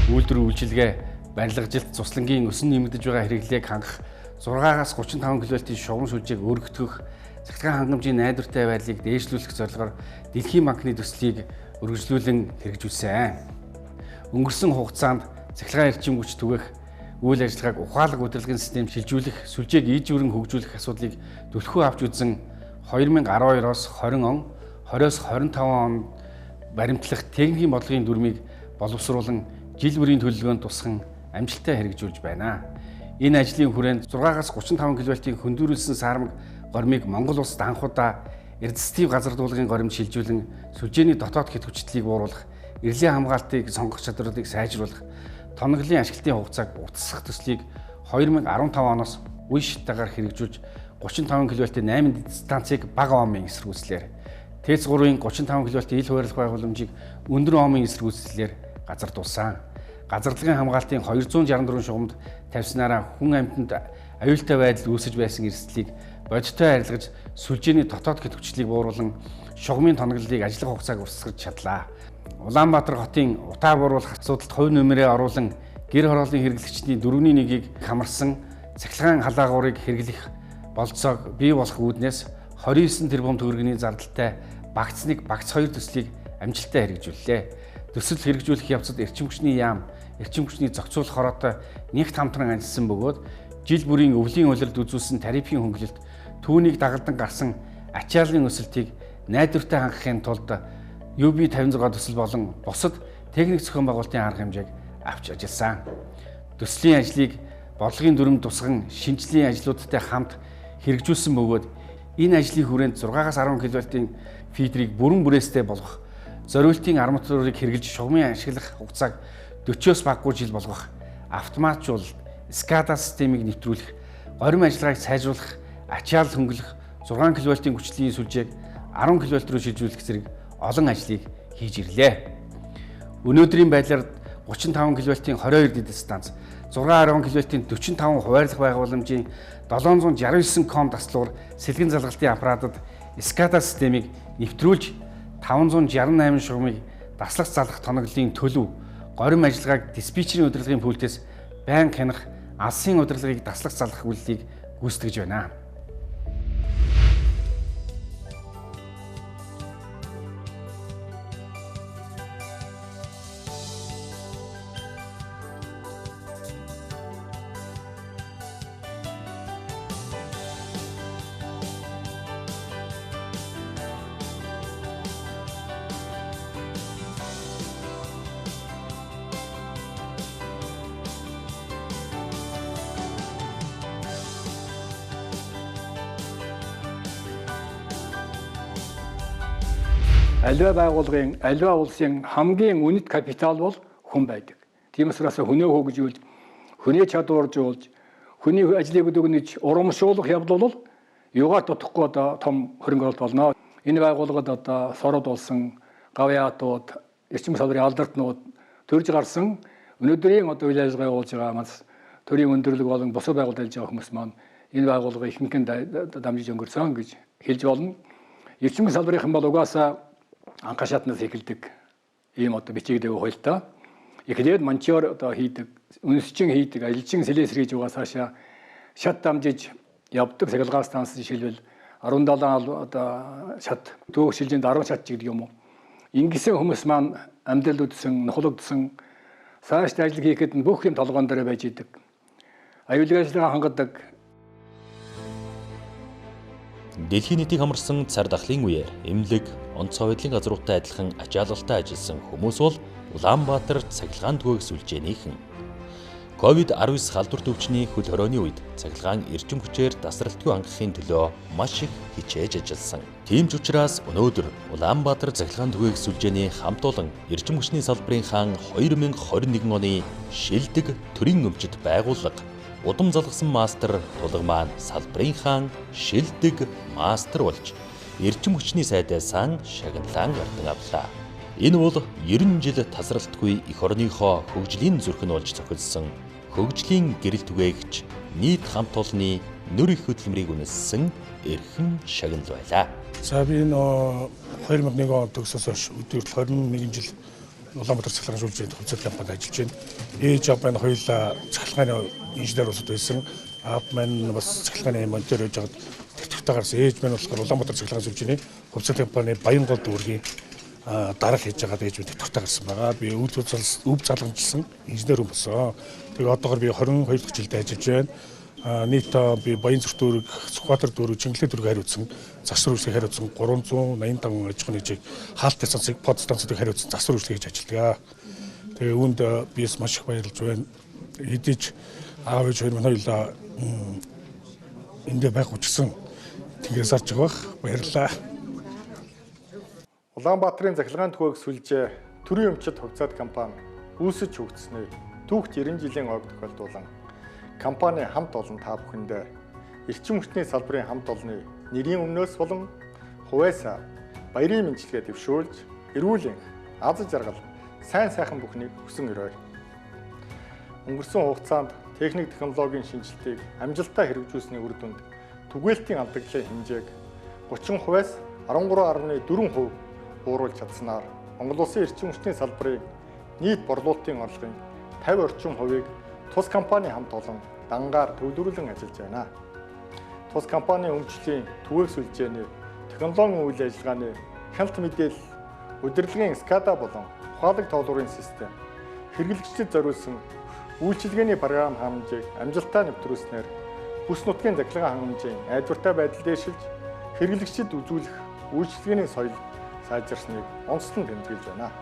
Үйлдвэр үйлчилгээ, барилгажилт, цуслангийн өсөн нэмэгдэж байгаа хэрэглээг хангах, 6-аас 35 кВт-ийн шугам сүлжээг өргөтгөх, цахилгаан хангамжийн найдвартай байдлыг дээшлүүлэх зорилгоор Дэлхийн банкны төслийг үргэлжлүүлэн хэрэгжүүлсэн. Өнгөрсөн хугацаанд цахилгаан эрчим хүч түгээх үйл ажиллагааг ухаалаг удирдлагын систем шилжүүлэх, сүлжээг ийжүүрэн хөгжүүлэх асуудлыг төлхөө авч үзэн 2012-оос 20 он, 20-оос 25 он баримтлах техникийн бодлогын дүрмийг боловсруулан жил бүрийн төлөвлөгөөнд тусган амжилттай хэрэгжүүлж байна. Энэ ажлын хүрээнд 6-аас 35 кВт-ийн хөндөрүүлсэн саармаг гормыг Монгол улсад анхудаа эрдэстив газар дуулгын горимд шилжүүлэн сүлжээний дотоод хэт хүчлэлийг бууруулах, эрлийн хамгаалтыг сонгох чадваруудыг сайжруулах, тоноглолын ашиглалтын хугацааг утасгах төслийг 2015 оноос үе шаттайгаар хэрэгжүүлж 35 кВт-ийн 8 дэд станцыг бага омын эсэргүүцлээр, ТЭЦ 3-ын 35 кВт ил хуваарлах байгууламжийг өндөр омын эсэргүүцлэлээр газардуулсан. Газарлагын хамгаалтын 264 шугамд тавьснараа хүн амьтанд аюултай байдал үүсэж байсан эрсдлийг бодиттой арилгаж, сүлжээний дотоод хэт хүчлэлийг бууруулан шугамын тоноглолыг ажиллах хугацааг уртасгаж чадлаа. Улаанбаатар хотын утаа бууруулах асуудалд хувь нэмрээ оруулан гэр хорооллын хэрэглэгчдийн 4/1-ийг хамарсан цахилгаан халаагуурыг хэрэглэх болцоог бий болох үүднээс 29 тэрбум төгрөгийн зардалтай багц 1, багц 2 төслийг амжилттай хэрэгжүүллээ. төсөл хэрэгжүүлэх явцад эрчим хүчний яам, эрчим хүчний зохицуулах хороотой нэгт хамтран ажилласан бөгөөд жил бүрийн өвлийн улиралд үзүүлсэн тарифын хөнгөлөлт түүнийг дагалдан гарсан ачааллын өсөлтийг найдвартай хангахын тулд UB56 төсөл болон бусад техник зохион байгуулалтын арга хэмжээг авч ажилласан. Төслийн ажлыг бодлогын дүрм тусган шинжилгээний ажлуудтай хамт хэрэгжүүлсэн бөгөөд энэ ажлын хүрээнд 6-аас 10 кВт-ийн фидрийг бүрэн бүрээстэй болгох, зориултын арматурыг хэрэгжилж шугамын ашиглах хугацааг 40-оос багагүй жил болгох, автоматжуулалт, SCADA системийг нэвтрүүлэх, горим ажиллагааг сайжруулах, ачаалал хөнгөлөх, 6 кВт-ийн хүчлийн сүлжээг 10 кВт руу шилжүүлэх зэрэг олон ажлыг хийж ирлээ. Өнөөдрийн байдлаар 35 кВт-ийн 22 дэд станц, 6-10 кВт-ийн 45 хуваарлах байгууламжийн 769 ком таслуур сэлгэн залгалтын аппаратад SCADA системийг нэвтрүүлж 568 шугамыг таслах залгах тоноглолын төлөв, горим ажиллагааг диспетчерийн удирдлагын пультээс байнга хянах, алсын удирдлагыг таслах залгах үйлдэлийг гүйцэтгэж байна. Аливаа байгууллагын, аливаа улсын хамгийн үнэт капитал бол хүн байдаг. Тиймээс хүнээ хөгжүүлж, хүнээ чадваржуулж, хүний ажлыг өгнөж урамшуулах явдал бол юугаар тутахгүй том хөрөнгө оруулалт болно. Энэ байгууллагад сород болсон гавьяатууд, эрчим салбарын алдартнууд төрж гарсан өнөөдрийн үйл ажиллагаа явуулж байгаа маань төрийн өндөрлөг болон бусад байгууллагад ажиллаж байгаа хүмүүс маань энэ байгууллагыг ихэнхэн дамжиж өнгөрсөн гэж хэлж болно. Эрчим салбарын бол угаасаа анхаа шатнаас эхэлдэг ийм бичиг дэв хуультай. Эхлээд манчоор хийдэг, үнсчин хийдэг, ажилчин сэлэсрэж угаас хаашаа шат дамжиж явдаг сахилгаан станц жишээлбэл 17 шат төөх шилжээнд 10 шат ч гэдэг юм уу. Ингэсэн хүмүүс маань амьдрал үдсэн, нухлагдсан, цаашд ажил хийхэд бүх юм толгоон дээр байж идэг. Аюулгүй ажиллагаа хангадаг. Дэлхийн нийтийг хамарсан цар тахлын үеэр эмнэлэг, онцгой байдлын газруудтай адилхан ачаалалтай ажилласан хүмүүс бол Улаанбаатар цахилгаан түгээх сүлжээний хэн. COVID-19 халдвар төвчний хөл хорооны үед цахилгаан эрчим хүчээр тасралтгүй хангахын төлөө маш их хичээж ажилласан. Тийм ч учраас өнөөдөр Улаанбаатар цахилгаан түгээх сүлжээний хамт олон эрчим хүчний салбарын хаан 2021 оны шилдэг төрийн өмчит байгууллага удам залгасан мастер тулга маань салбарын хаан шилдэг мастер болж эрчим хүчний сайдайсан шагналан гардан авлаа. Энэ бол 90 жил тасралтгүй эх орныхоо хөгжлийн зүрх нь болж зохицсон хөгжлийн гэрэл түгээгч нийт хамт олонны нөр их хөдөлмөрийг үнэлсэн эрхэм шагнал байлаа. За би энэ 2001 он төгсөөс хойш өдөрт 21 жил Улаанбаатар цахилгаан сүлжээнд хувьцаат компанид ажиллаж байна. Ээж аав маань хоёулаа цахилгааны инженер улсад байсан. Аав маань бас цахилгааны монтер хийж байгаад тэгтэгтэй гарсан. Ээж маань болохоор Улаанбаатар цахилгаан сүлжээний хувьцаат компани Баянгол дүүргийн дараал хийж байгаад ээж минь тэгтэгтэй гарсан байгаа. Би өв залгамжлсан инженер хүн болсон. Тэгээ одоогор би 22 дахь жилдээ ажиллаж байна. Нийт би Баянзүрх дүүрэг, Сүхбаатар дүүрэг, Чингэлэг дүүрэг хариуцсан, засвар үйлчлэгийг хариуцсан 385 аж ахуйн нэгжийг хаалттай станцыг под станцуудыг хариуцсан засвар үйлчлэгийг хийж ажилладаг. Тэгээ үүнд биес маш их баярлж байна. Хэдийч аав ээж хоёр минь хоёулаа эндээ байх учирсан тэгээс арж байгаа баярлалаа. Улаанбаатарын цахилгаан түгээх сүлжээ төрийн өмчит хувьцаат компани үүсэж хөгжснөө түүхт 90 жилийн ойг тохиолдуулан компани хамт олон та бүхэндээ эрчим хүчний салбарын хамт олонны нэрийн өмнөөс болон хувьяасаа баярын мэндчилгээ дэвшүүлж эрүүл энх, аз жаргал, сайн сайхан бүхнийг хүсэн өрөөе. Өнгөрсөн хугацаанд техник технологийн шинжилтийг амжилттай хэрэгжүүлсэний үр дүнд түгээлтийн алдагдлын хэмжээг 30%-аас 13.4% бууруулж чадсанаар Монгол Улсын эрчим хүчний салбарын нийт борлуулалтын орлогын 50 орчим хувийг тус компани хамт олон дангаар төвлөрүүлэн ажиллаж байна. Тус компани өмчлийн түгээх сүлжээний технологийн үйл ажиллагааны хяналт мэдээлэл, удирдлагын SCADA болон ухаалаг тоолбарын систем, хэрэглэгчдэд зориулсан үйлчилгээний програм хангамжийг амжилттай нэвтрүүлснээр бүс нутгийн захиргаан хангамжийн айдвартай байдал дээшилж хэрэглэгчдэд үзүүлэх үйлчилгээний соёл сайжирсныг онцлон тэмдэглэж байна.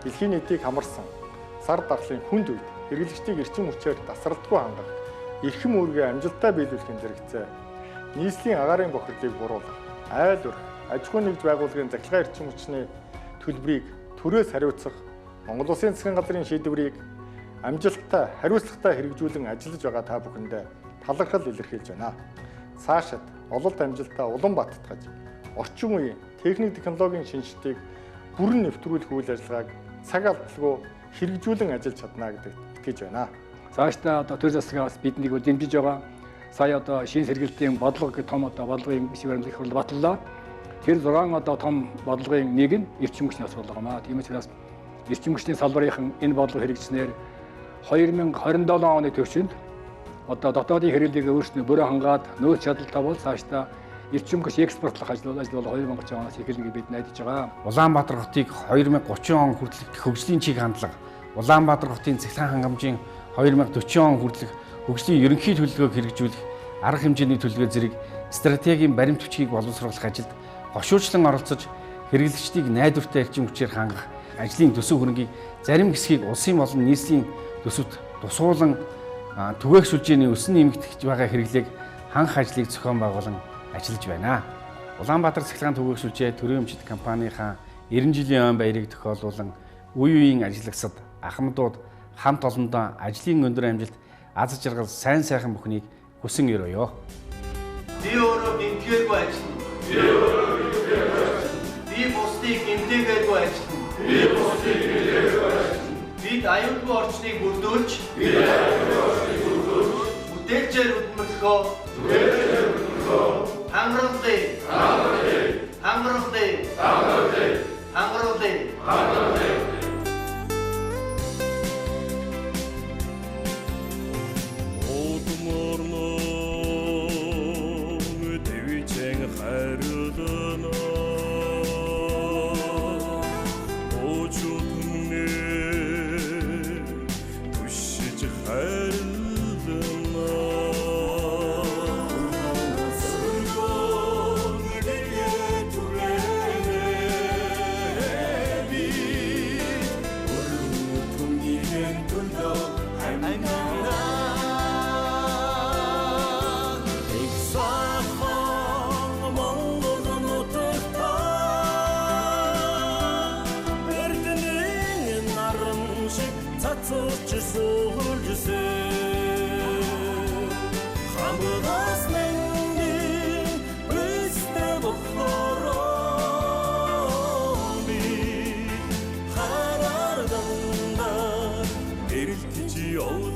Дэлхийн нийтийг хамарсан сар дархлын хүнд үед хэрэглэгчдийг эрчим хүчээр тасралтгүй хангах, эрхэм үүргээ амжилттай биелүүлэхийн зэрэгцээ нийслэлийн агаарын бохирдлыг буруулах, айл өрх, аж ахуйн нэгж байгууллагын захиргаа эрчим хүчний төлбөрийг төрөөс хариуцах, Монгол Улсын засгийн газрын шийдвэрийг амжилттай, хариуцлагатай хэрэгжүүлэн ажиллаж байгаа та бүхэндээ талархал илэрхийлж байна. Цаашид ололт амжилтаа улам баттгаж, орчин үеийн техник технологийн шинжилтийг бүрэн нэвтрүүлэх үйл ажиллагааг цаг алдалгүй хэрэгжүүлэн ажиллаж чадна гэдэгт итгэж байна. Цаашдаа одоо төр засгаас биднийг дэмжиж байгаа. Сая одоо шинэ сэргээлтийн бодлого гэх том одоо бодлогын бишиг баримлах хурал батлалаа. Тэр 6 одоо том бодлогын нэг нь эрчим хүчний асуудал байна. Тиймээс эрчим хүчний салбарын энэ бодлого хэрэгжснээр 2027 оны төвчөнд одоо дотоодын хэрэглээг өөрснөө бүрэн хангаад нөөц чадалтай бол цаашдаа эрчим хүч экспортлох ажил бол 2030 оноос эхэлнэ гэж бид найдаж байгаа. Улаанбаатар хотыг 2030 он хүртэлх хөгжлийн чиг хандлага, Улаанбаатар хотын цахилгаан хангамжийн 2040 он хүртэлх хөгжлийн ерөнхий төлөвлөгөөг хэрэгжүүлэх, арга хэмжээний төлөвлөгөө зэрэг стратегийн баримт бичгийг боловсруулах ажилд гошуучлан оролцож, хэрэглэгчдийг найдвартай эрчим хүчээр хангах ажлын төсөв хөрөнгийг зарим хэсгийг улсын болон нийслэлийн төсөвт тусгуулан түгээгшүүлжээний өсөн нэмэгдэж байгаа хэрэглээг хангах ажлыг зохион байгуулан ажиллаж байна. Улаанбаатар цахилгаан түгээгшүүлжээ төрийн өмчит компанийнхаа 90 жилийн он баярыг тохиолуулан үе үеийн ажиллагсад ахмадууд хамт олондоо ажлын өндөр амжилт, аз жаргал, сайн сайхан бүхнийг хүсэн өрөөё. Би өөрөө гинтгээгүй ажиллана. Би бусдыг гинтгээгүй ажиллана. Бид аюулгүй орчныг бүрдүүлж, мэдээлжээр хөдөлмөрлөхөө. Хангарлыг. Young